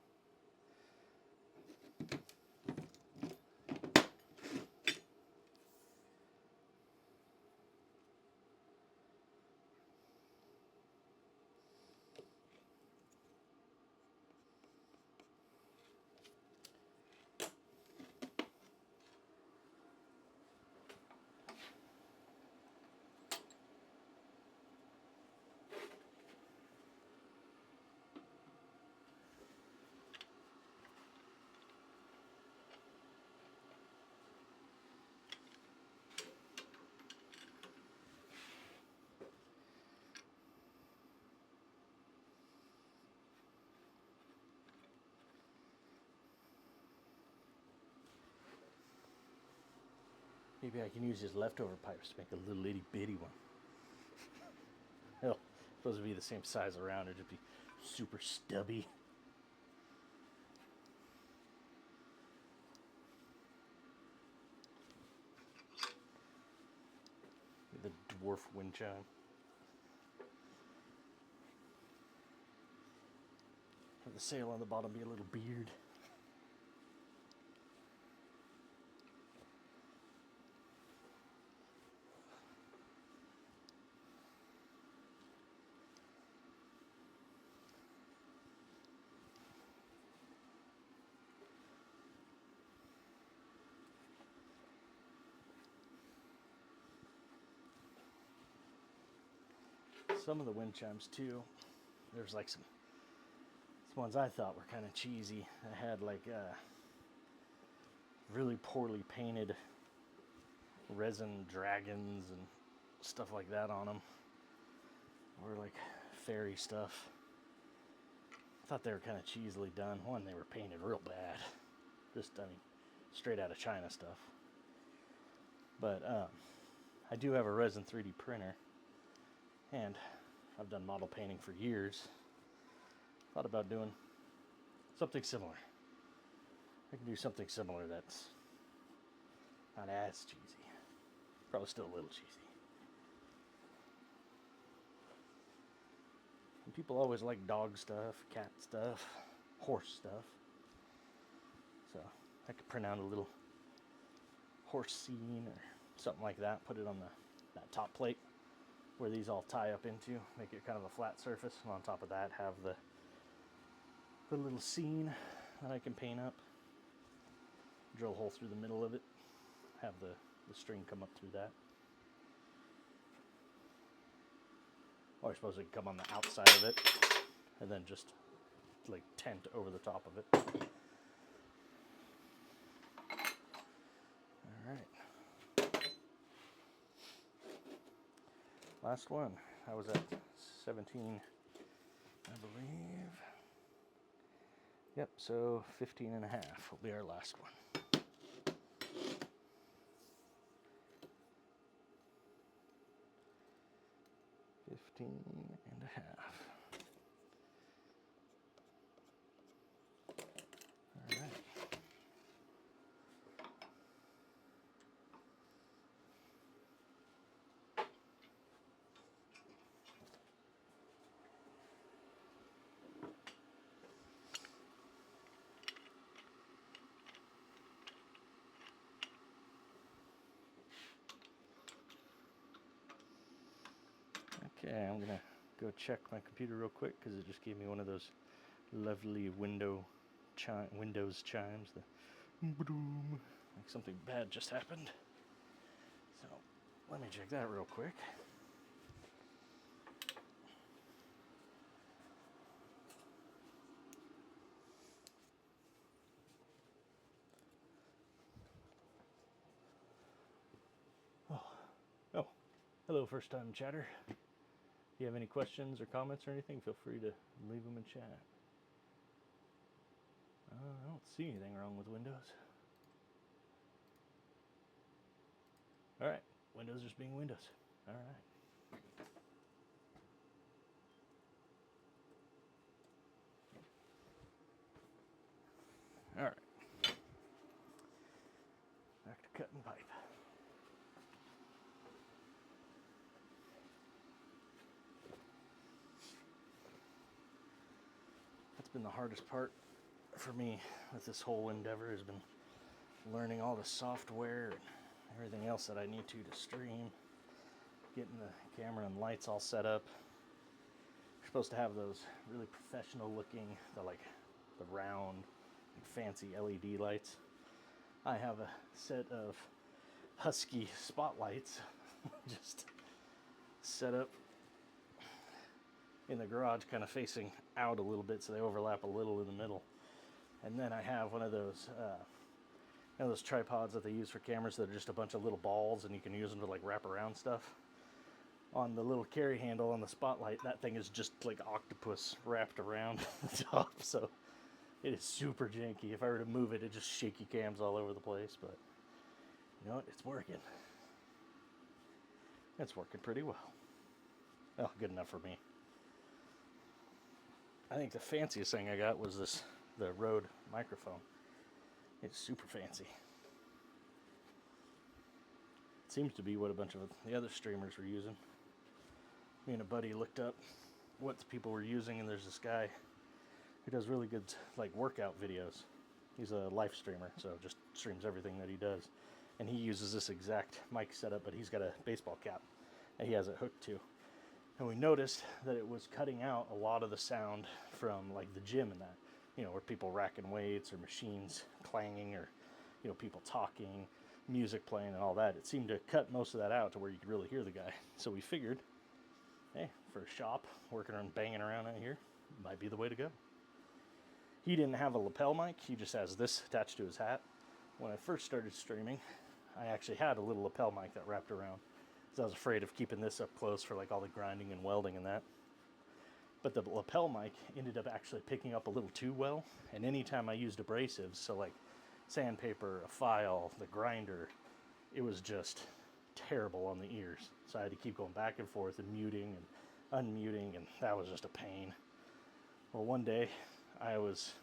Maybe I can use his leftover pipes to make a little itty bitty one. Hell, it's supposed to be the same size around, it'd just be super stubby. The dwarf wind chime. Have the sail on the bottom be a little beard. Some of the wind chimes too, there's like some ones I thought were kind of cheesy. I had like really poorly painted resin dragons and stuff like that on them, or like fairy stuff. I thought they were kind of cheesily done. One, they were painted real bad, just I mean straight out of China stuff. But I do have a resin 3D printer, and I've done model painting for years. Thought about doing something similar. I can do something similar that's not as cheesy. Probably still a little cheesy. And people always like dog stuff, cat stuff, horse stuff. So I could print out a little horse scene or something like that, put it on that top plate where these all tie up into, make it kind of a flat surface, and on top of that have the little scene that I can paint up, drill a hole through the middle of it, have the string come up through that. Or I suppose it can come on the outside of it and then just like tent over the top of it. Alright. Last one. I was at 17, I believe. Yep, so 15 and a half will be our last one. 15 and a half. All right. Okay, I'm gonna go check my computer real quick because it just gave me one of those lovely Windows chimes. Like something bad just happened. So let me check that real quick. Oh, hello, first time chatter. If you have any questions or comments or anything, feel free to leave them in chat. I don't see anything wrong with Windows. Alright, Windows just being Windows. Alright. Alright. Back to cutting pipe. That's been the hardest part for me with this whole endeavor, has been learning all the software and everything else that I need to stream, getting the camera and lights all set up. You're supposed to have those really professional looking, the round, fancy LED lights. I have a set of Husky spotlights just set up in the garage, kind of facing out a little bit so they overlap a little in the middle. And then I have one of those those tripods that they use for cameras that are just a bunch of little balls, and you can use them to like wrap around stuff. On the little carry handle on the spotlight, that thing is just like octopus wrapped around the top, so it is super janky. If I were to move it, it just shaky cams all over the place. But You know what? It's working. It's working pretty well. Oh, good enough for me. I think the fanciest thing I got was the Rode microphone. It's super fancy. It seems to be what a bunch of the other streamers were using. Me and a buddy looked up what the people were using, and there's this guy who does really good like workout videos. He's a live streamer, so just streams everything that he does. And he uses this exact mic setup, but he's got a baseball cap that he has it hooked to. And we noticed that it was cutting out a lot of the sound from like the gym and that, you know, where people racking weights or machines clanging or, you know, people talking, music playing and all that. It seemed to cut most of that out to where you could really hear the guy. So we figured, hey, for a shop working on banging around out here, might be the way to go. He didn't have a lapel mic, he just has this attached to his hat. When I first started streaming, I actually had a little lapel mic that wrapped around. So I was afraid of keeping this up close for like all the grinding and welding and that. But the lapel mic ended up actually picking up a little too well. And anytime I used abrasives, so like sandpaper, a file, the grinder, it was just terrible on the ears. So I had to keep going back and forth and muting and unmuting, and that was just a pain. Well, one day,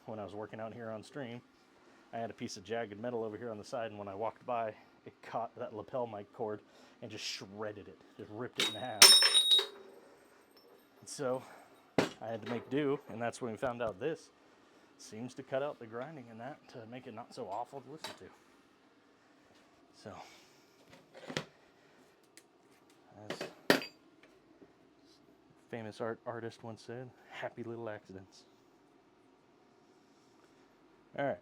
when I was working out here on stream, I had a piece of jagged metal over here on the side, and when I walked by, it caught that lapel mic cord and just shredded it, just ripped it in half. And so I had to make do, and that's when we found out this seems to cut out the grinding in that to make it not so awful to listen to. So, as famous artist once said, happy little accidents. All right,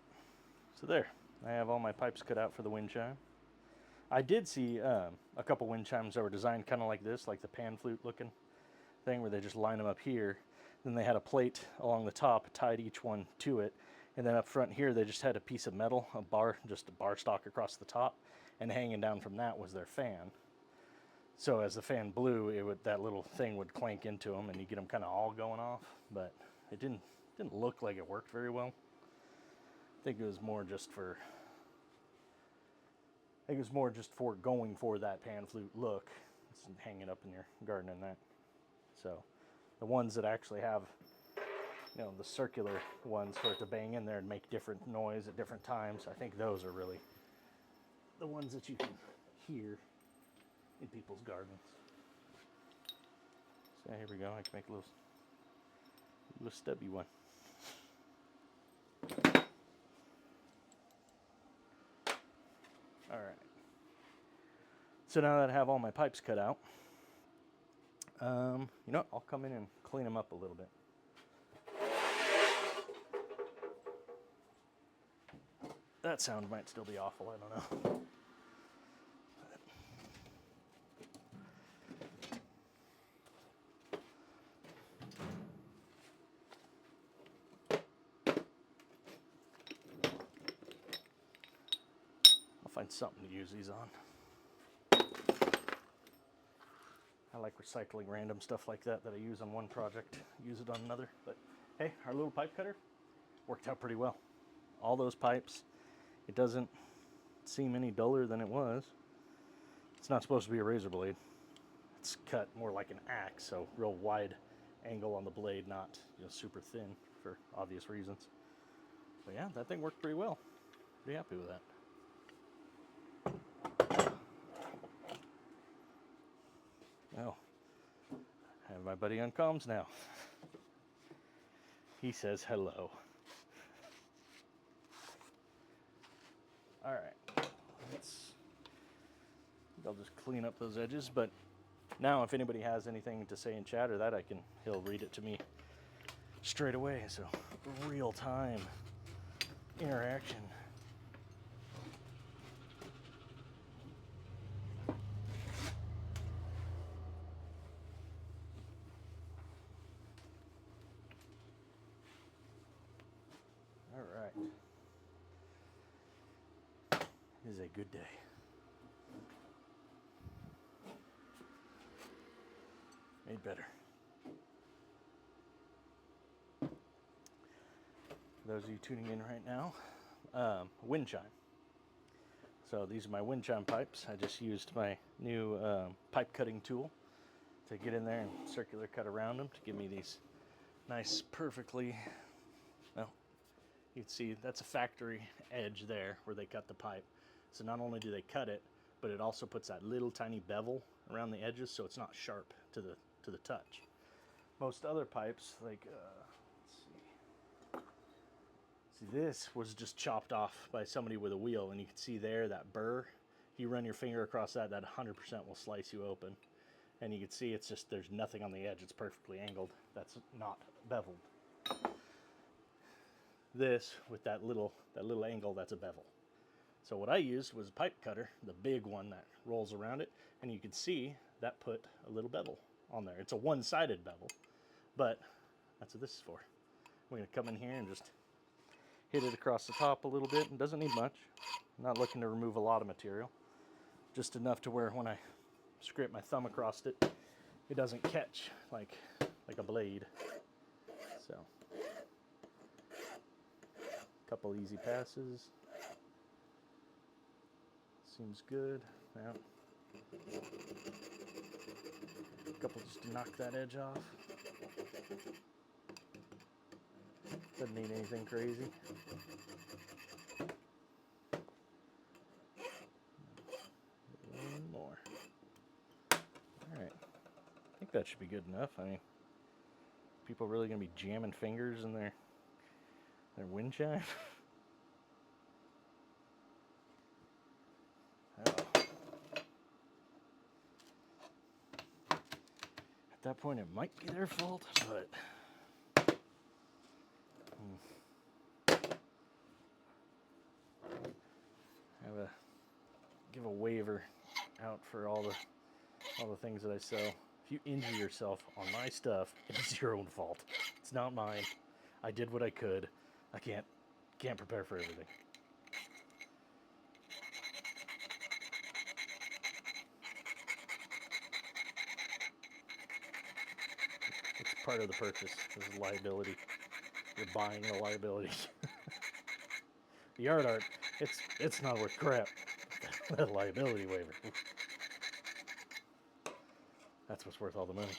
so there. I have all my pipes cut out for the wind chime. I did see a couple wind chimes that were designed kind of like this, like the pan flute looking thing, where they just line them up here. Then they had a plate along the top, tied each one to it. And then up front here, they just had a piece of metal, just a bar stock across the top. And hanging down from that was their fan. So as the fan blew, that little thing would clank into them, and you get them kind of all going off. But it didn't look like it worked very well. I think it was more just for going for that pan flute look. It's hanging up in your garden and that. So the ones that actually have, you know, the circular ones for it to bang in there and make different noise at different times, I think those are really the ones that you can hear in people's gardens. So here we go. I can make a little stubby one. All right. So now that I have all my pipes cut out, you know what? I'll come in and clean them up a little bit. That sound might still be awful, I don't know. I'll find something to use these on. I like recycling random stuff like that I use on one project, use it on another. But hey, our little pipe cutter worked out pretty well. All those pipes, it doesn't seem any duller than it was. It's not supposed to be a razor blade. It's cut more like an axe, so real wide angle on the blade, not, you know, super thin for obvious reasons. But yeah, that thing worked pretty well. Pretty happy with that. Oh, I have my buddy on comms now. He says hello. All right, I'll just clean up those edges. But now, if anybody has anything to say in chat or that, he'll read it to me straight away. So real time interaction. All right. It is a good day. Made better. For those of you tuning in right now, wind chime. So these are my wind chime pipes. I just used my new pipe cutting tool to get in there and circular cut around them to give me these nice, perfectly, well, you can see that's a factory edge there where they cut the pipe. So not only do they cut it, but it also puts that little tiny bevel around the edges so it's not sharp to the touch. Most other pipes, like, let's see, this was just chopped off by somebody with a wheel, and you can see there that burr. If you run your finger across that, that 100% will slice you open. And you can see it's just, there's nothing on the edge, it's perfectly angled. That's not beveled. This, with that little angle, that's a bevel. So what I used was a pipe cutter, the big one that rolls around it, and you can see that put a little bevel on there. It's a one-sided bevel, but that's what this is for. We're gonna come in here and just hit it across the top a little bit. It doesn't need much. I'm not looking to remove a lot of material, just enough to where when I scrape my thumb across it, it doesn't catch like a blade. So, a couple easy passes. Seems good. Yeah. A couple just to knock that edge off. Doesn't need anything crazy. One more. Alright. I think that should be good enough. I mean, people really gonna be jamming fingers in their wind chime? Oh. At that point, it might be their fault, but give a waiver out for all the things that I sell. If you injure yourself on my stuff, it's your own fault. It's not mine. I did what I could. I can't prepare for everything. It's part of the purchase. This is liability. You're buying a liability. The yard art, it's not worth crap. That liability waiver. That's what's worth all the money.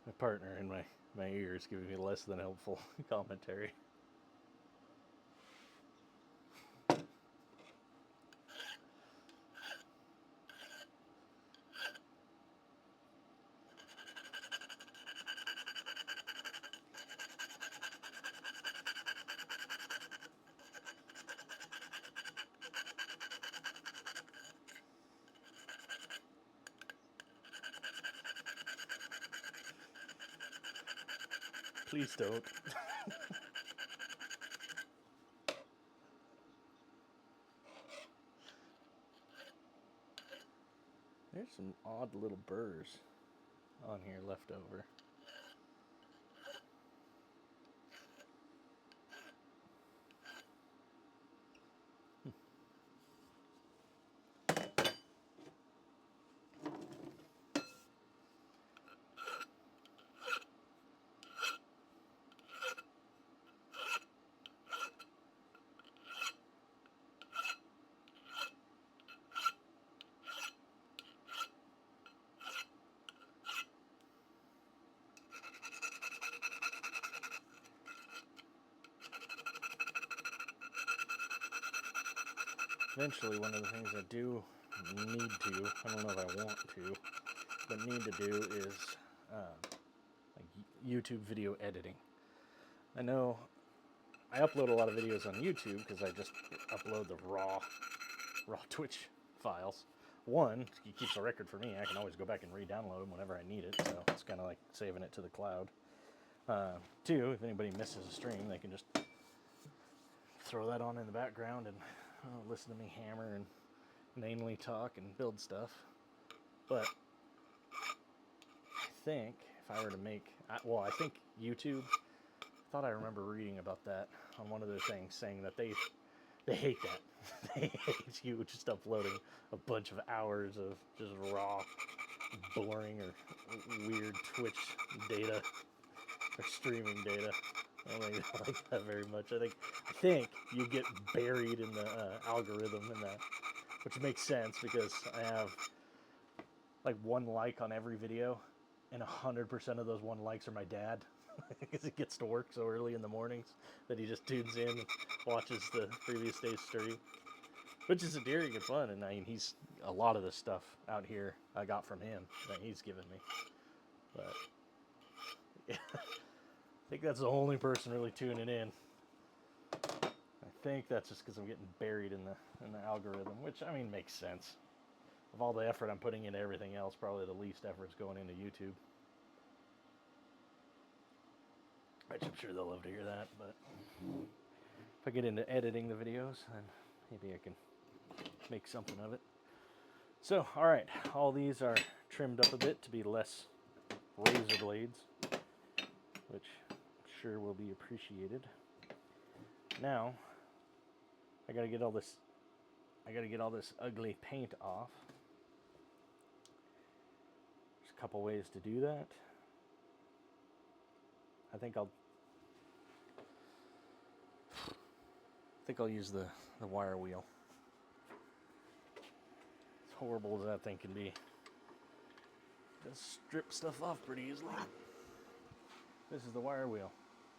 My partner in my ear is giving me less than helpful commentary. Please don't. There's some odd little burrs on here left over. eventually one of the things I do need to, I don't know if I want to, but need to do is like YouTube video editing. I know I upload a lot of videos on YouTube because I just upload the raw Twitch files. One, it keeps a record for me. I can always go back and re-download them whenever I need it, so it's kind of like saving it to the cloud. Two, if anybody misses a stream, they can just throw that on in the background and listen to me hammer and inanely talk and build stuff. But I think if I were to make, I think YouTube, I thought I remember reading about that on one of their things, saying that they hate that. They hate you just uploading a bunch of hours of just raw, boring, or weird Twitch data or streaming data. I don't really like that very much. I think you get buried in the algorithm in that, which makes sense because I have like one like on every video, and 100% of those one likes are my dad. Because he gets to work so early in the mornings that he just tunes in and watches the previous day's stream, which is endearing and fun. And I mean, he's a lot of the stuff out here I got from him that he's given me. But yeah, I think that's the only person really tuning in. I think that's just because I'm getting buried in the algorithm, which I mean makes sense. Of all the effort I'm putting into everything else, probably the least effort's going into YouTube. Which I'm sure they'll love to hear that, but if I get into editing the videos, then maybe I can make something of it. So, alright, all these are trimmed up a bit to be less razor blades, which I'm sure will be appreciated. Now, I gotta get all this ugly paint off. There's a couple ways to do that. I think I'll use the wire wheel. As horrible as that thing can be, it does strip stuff off pretty easily. This is the wire wheel.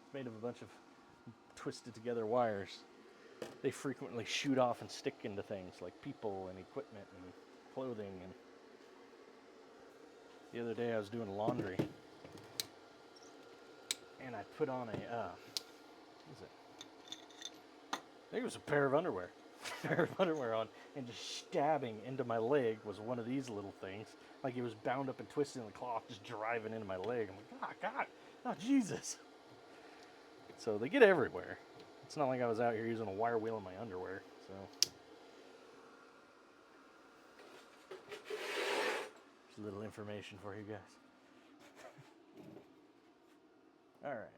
It's made of a bunch of twisted together wires. They frequently shoot off and stick into things like people and equipment and clothing. And the other day I was doing laundry, and I put on what is it? I think it was a pair of underwear. On, and just stabbing into my leg was one of these little things. Like it was bound up and twisted in the cloth, just driving into my leg. I'm like, God, oh Jesus. So they get everywhere. It's not like I was out here using a wire wheel in my underwear. So just a little information for you guys. All right,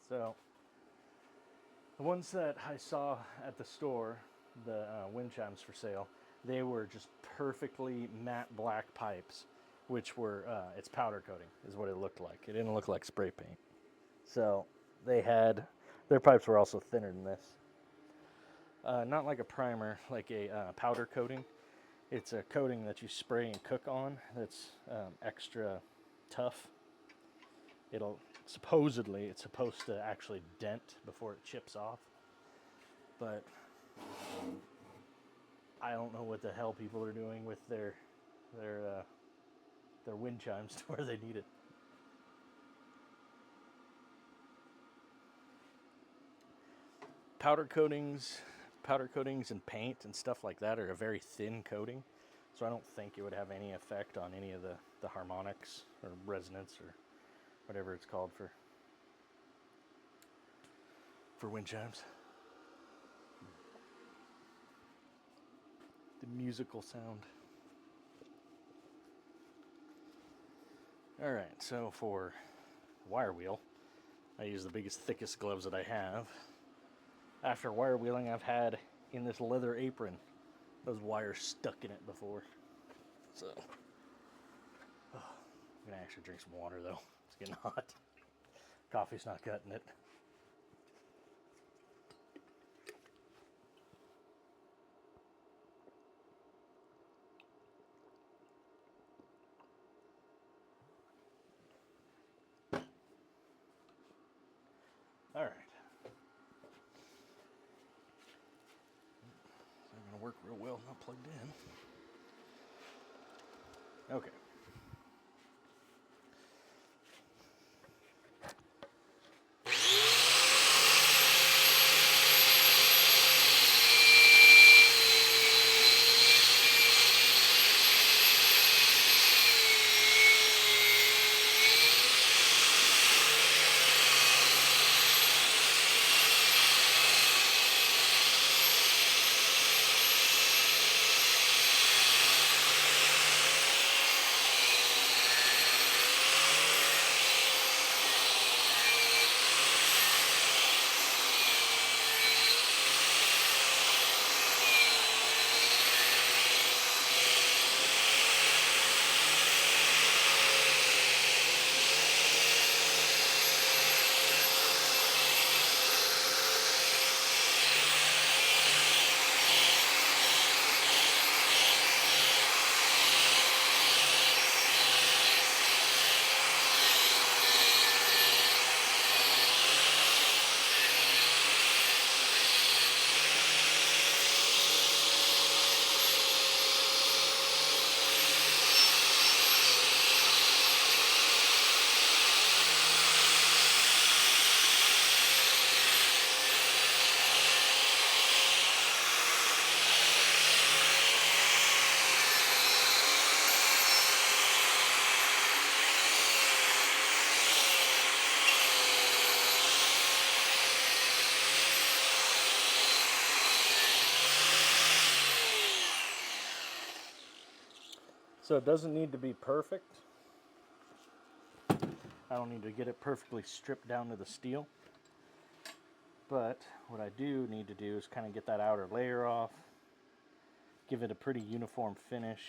so the ones that I saw at the store, the wind chimes for sale, they were just perfectly matte black pipes, which were, it's powder coating is what it looked like. It didn't look like spray paint. So their pipes were also thinner than this. Not like a primer, like a powder coating. It's a coating that you spray and cook on that's extra tough. Supposedly, it's supposed to actually dent before it chips off. But I don't know what the hell people are doing with their wind chimes to where they need it. Powder coatings and paint and stuff like that are a very thin coating, so I don't think it would have any effect on any of the harmonics or resonance or whatever it's called for wind chimes. The musical sound. Alright, so for wire wheel, I use the biggest, thickest gloves that I have. After wire wheeling, I've had in this leather apron those wires stuck in it before. So, I'm gonna actually drink some water though. It's getting hot. Coffee's not cutting it. All right. So I'm gonna work real well not plugged in. Okay. So it doesn't need to be perfect. I don't need to get it perfectly stripped down to the steel. But what I do need to do is kind of get that outer layer off, give it a pretty uniform finish,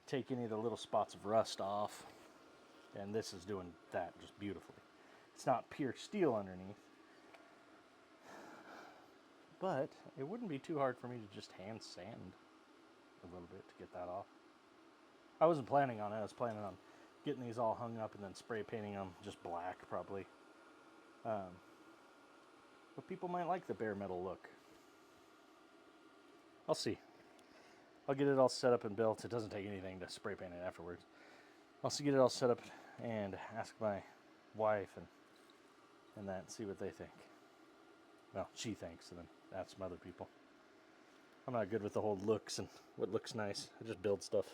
take any of the little spots of rust off, and this is doing that just beautifully. It's not pure steel underneath, but it wouldn't be too hard for me to just hand sand a little bit to get that off. I wasn't planning on it. I was planning on getting these all hung up and then spray painting them just black, probably. But people might like the bare metal look. I'll see. I'll get it all set up and built. It doesn't take anything to spray paint it afterwards. I'll get it all set up and ask my wife and that and see what they think. Well, she thinks, and then ask some other people. I'm not good with the whole looks and what looks nice. I just build stuff.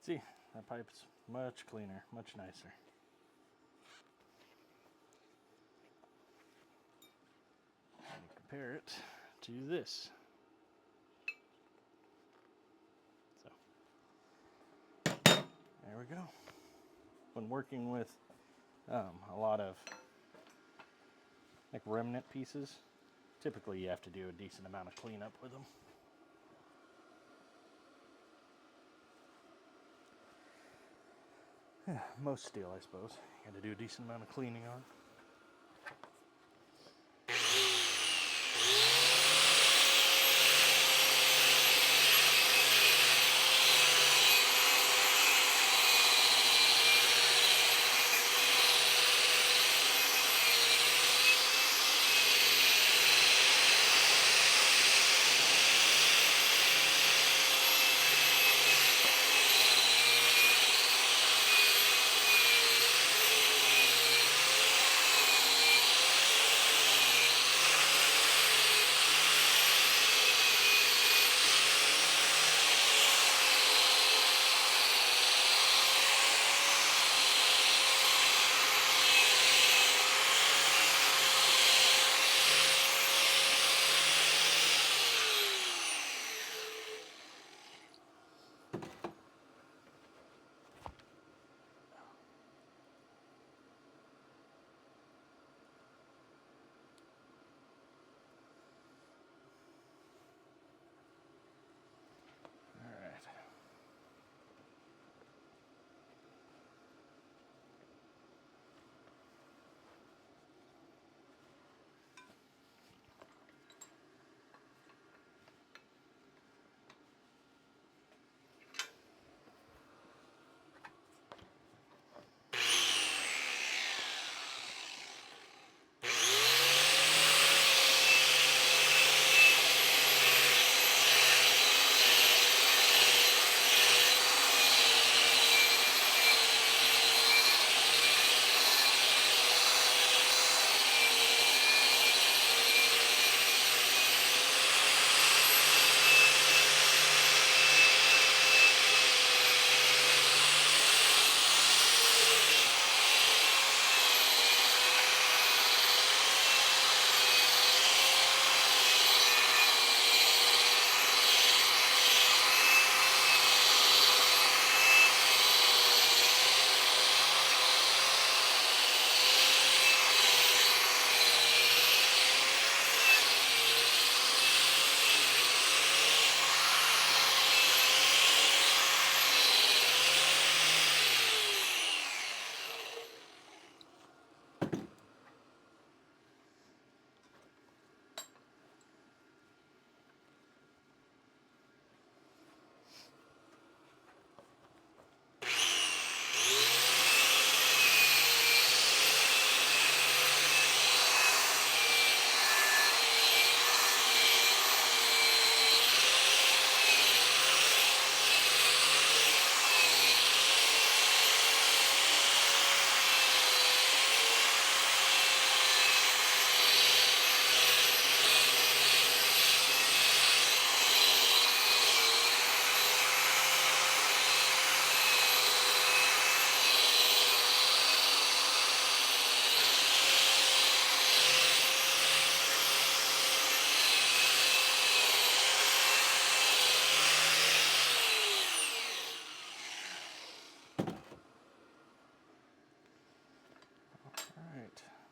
See, that pipe's much cleaner, much nicer. And compare it to this. So, there we go. When working with a lot of like remnant pieces, typically you have to do a decent amount of cleanup with them. Yeah, most steel, I suppose, you got to do a decent amount of cleaning on.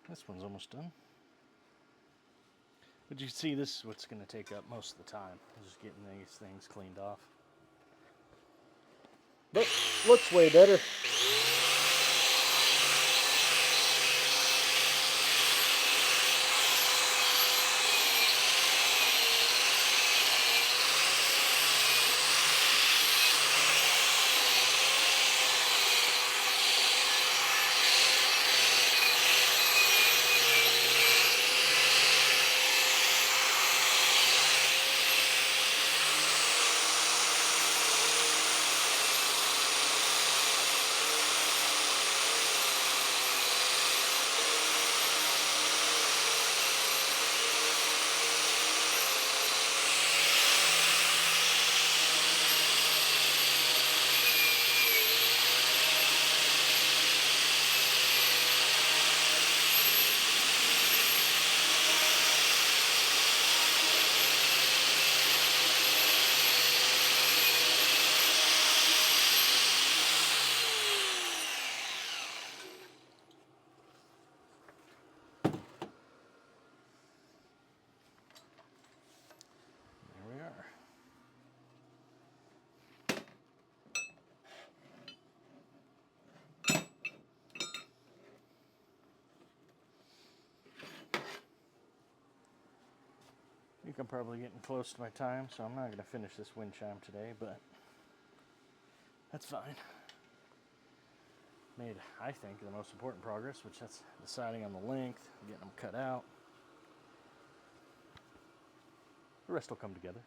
This one's almost done. But you see, this is what's going to take up most of the time, just getting these things cleaned off. But looks way better. think I'm probably getting close to my time, so I'm not going to finish this wind chime today, but that's fine. Made, I think, the most important progress, which that's deciding on the length, getting them cut out. The rest will come together.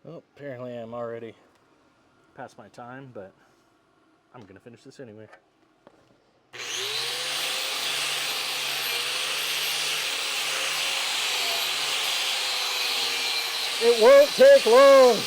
Well, apparently I'm already past my time, but I'm going to finish this anyway. It won't take long.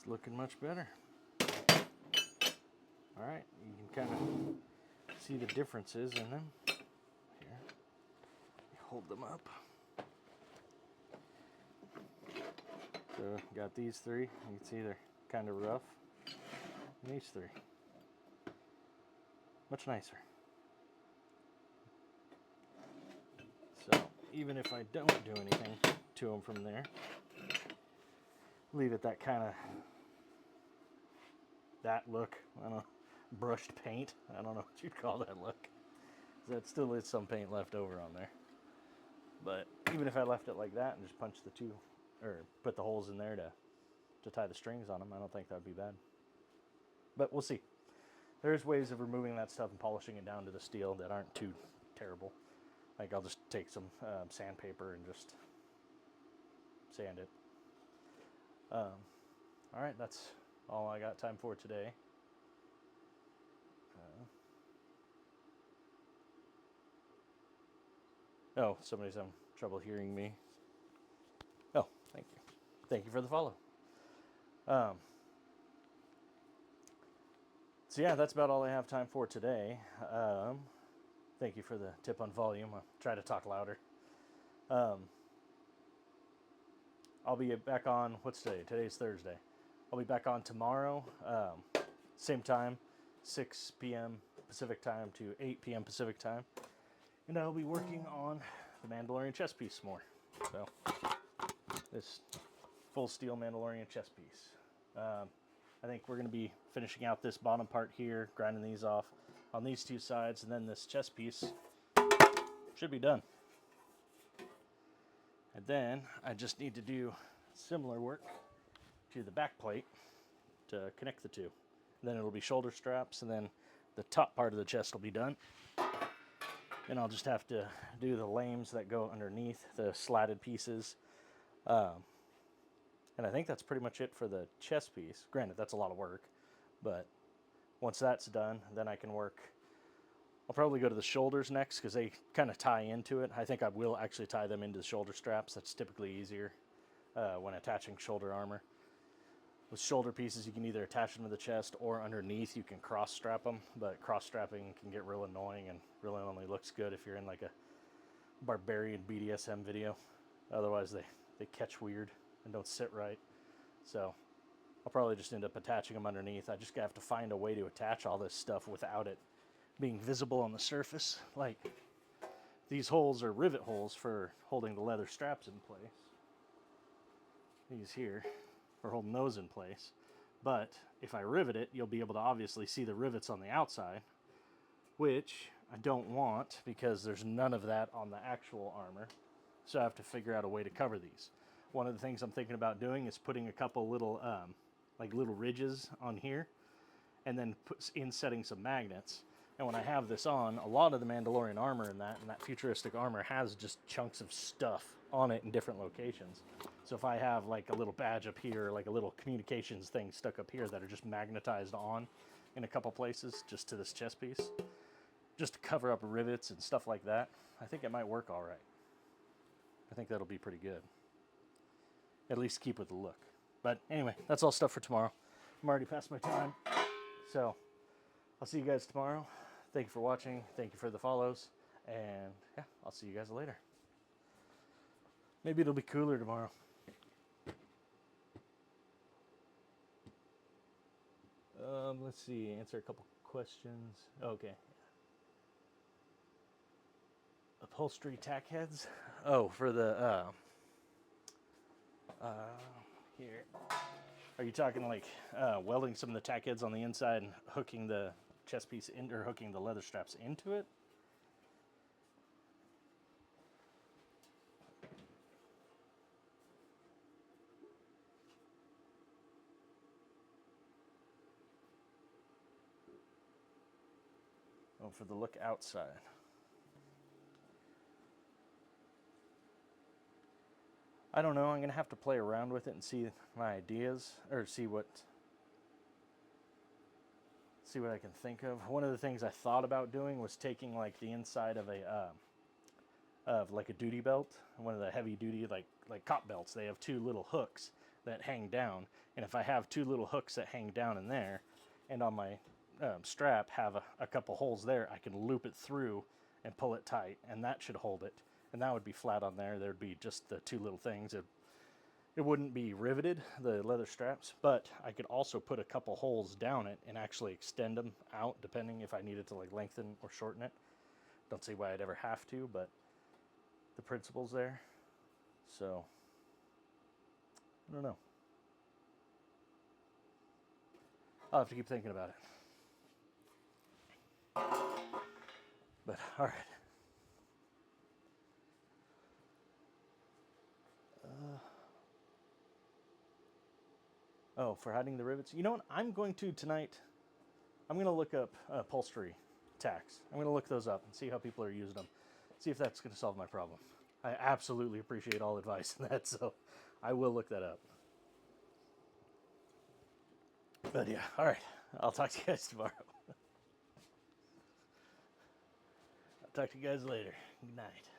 looking much better. Alright, you can kind of see the differences in them. Here, hold them up. So, got these three. You can see they're kind of rough. And these three. Much nicer. So, even if I don't do anything to them from there, leave it that kind of, that look, I don't know, brushed paint. I don't know what you'd call that look. That still is some paint left over on there. But even if I left it like that and just punched the two, or put the holes in there to tie the strings on them, I don't think that would be bad. But we'll see. There's ways of removing that stuff and polishing it down to the steel that aren't too terrible. Like I'll just take some sandpaper and just sand it. Alright, that's all I got time for today. Oh, somebody's having trouble hearing me. Oh, thank you. Thank you for the follow. So yeah, that's about all I have time for today. Thank you for the tip on volume. I'll try to talk louder. I'll be back on, what's today? Today's Thursday. I'll be back on tomorrow, same time, 6 p.m. Pacific time to 8 p.m. Pacific time. And I'll be working on the Mandalorian chess piece more. So, this full steel Mandalorian chess piece. I think we're going to be finishing out this bottom part here, grinding these off on these two sides, and then this chess piece should be done. And then I just need to do similar work to the back plate to connect the two. And then it'll be shoulder straps, and then the top part of the chest will be done. And I'll just have to do the lames that go underneath, the slatted pieces. And I think that's pretty much it for the chest piece. Granted, that's a lot of work, but once that's done, then I can work. I'll probably go to the shoulders next because they kind of tie into it. I think I will actually tie them into the shoulder straps. That's typically easier when attaching shoulder armor. With shoulder pieces, you can either attach them to the chest or underneath you can cross strap them, but cross strapping can get real annoying and really only looks good if you're in like a barbarian BDSM video. Otherwise, they catch weird and don't sit right. So I'll probably just end up attaching them underneath. I just have to find a way to attach all this stuff without it being visible on the surface. Like these holes are rivet holes for holding the leather straps in place. These here are holding those in place. But if I rivet it, you'll be able to obviously see the rivets on the outside, which I don't want because there's none of that on the actual armor. So I have to figure out a way to cover these. One of the things I'm thinking about doing is putting a couple little like little ridges on here and then insetting some magnets. And when I have this on, a lot of the Mandalorian armor and that futuristic armor has just chunks of stuff on it in different locations. So if I have like a little badge up here, like a little communications thing stuck up here that are just magnetized on in a couple places just to this chest piece, just to cover up rivets and stuff like that, I think it might work all right. I think that'll be pretty good. At least keep with the look. But anyway, that's all stuff for tomorrow. I'm already past my time. So I'll see you guys tomorrow. Thank you for watching. Thank you for the follows. And yeah, I'll see you guys later. Maybe it'll be cooler tomorrow. Let's see. Answer a couple questions. Okay. Upholstery tack heads. Oh, for the here. Are you talking like welding some of the tack heads on the inside and hooking the chest piece in, or hooking the leather straps into it? Oh, for the look outside. I don't know. I'm going to have to play around with it and see my ideas, or see what I can think of. One of the things I thought about doing was taking like the inside of a duty belt, one of the heavy duty like cop belts. They have two little hooks that hang down. And if I have 2 little hooks that hang down in there, and on my strap have a couple holes there, I can loop it through and pull it tight, and that should hold it. And that would be flat on there. There'd be just the 2 little things. It wouldn't be riveted, the leather straps, but I could also put a couple holes down it and actually extend them out depending if I needed to like lengthen or shorten it. Don't see why I'd ever have to, but the principle's there. So, I don't know. I'll have to keep thinking about it. But, all right. Oh, for hiding the rivets? You know what? I'm going to tonight, I'm going to look up upholstery tacks. I'm going to look those up and see how people are using them. See if that's going to solve my problem. I absolutely appreciate all advice in that, so I will look that up. But yeah, all right. I'll talk to you guys tomorrow. I'll talk to you guys later. Good night.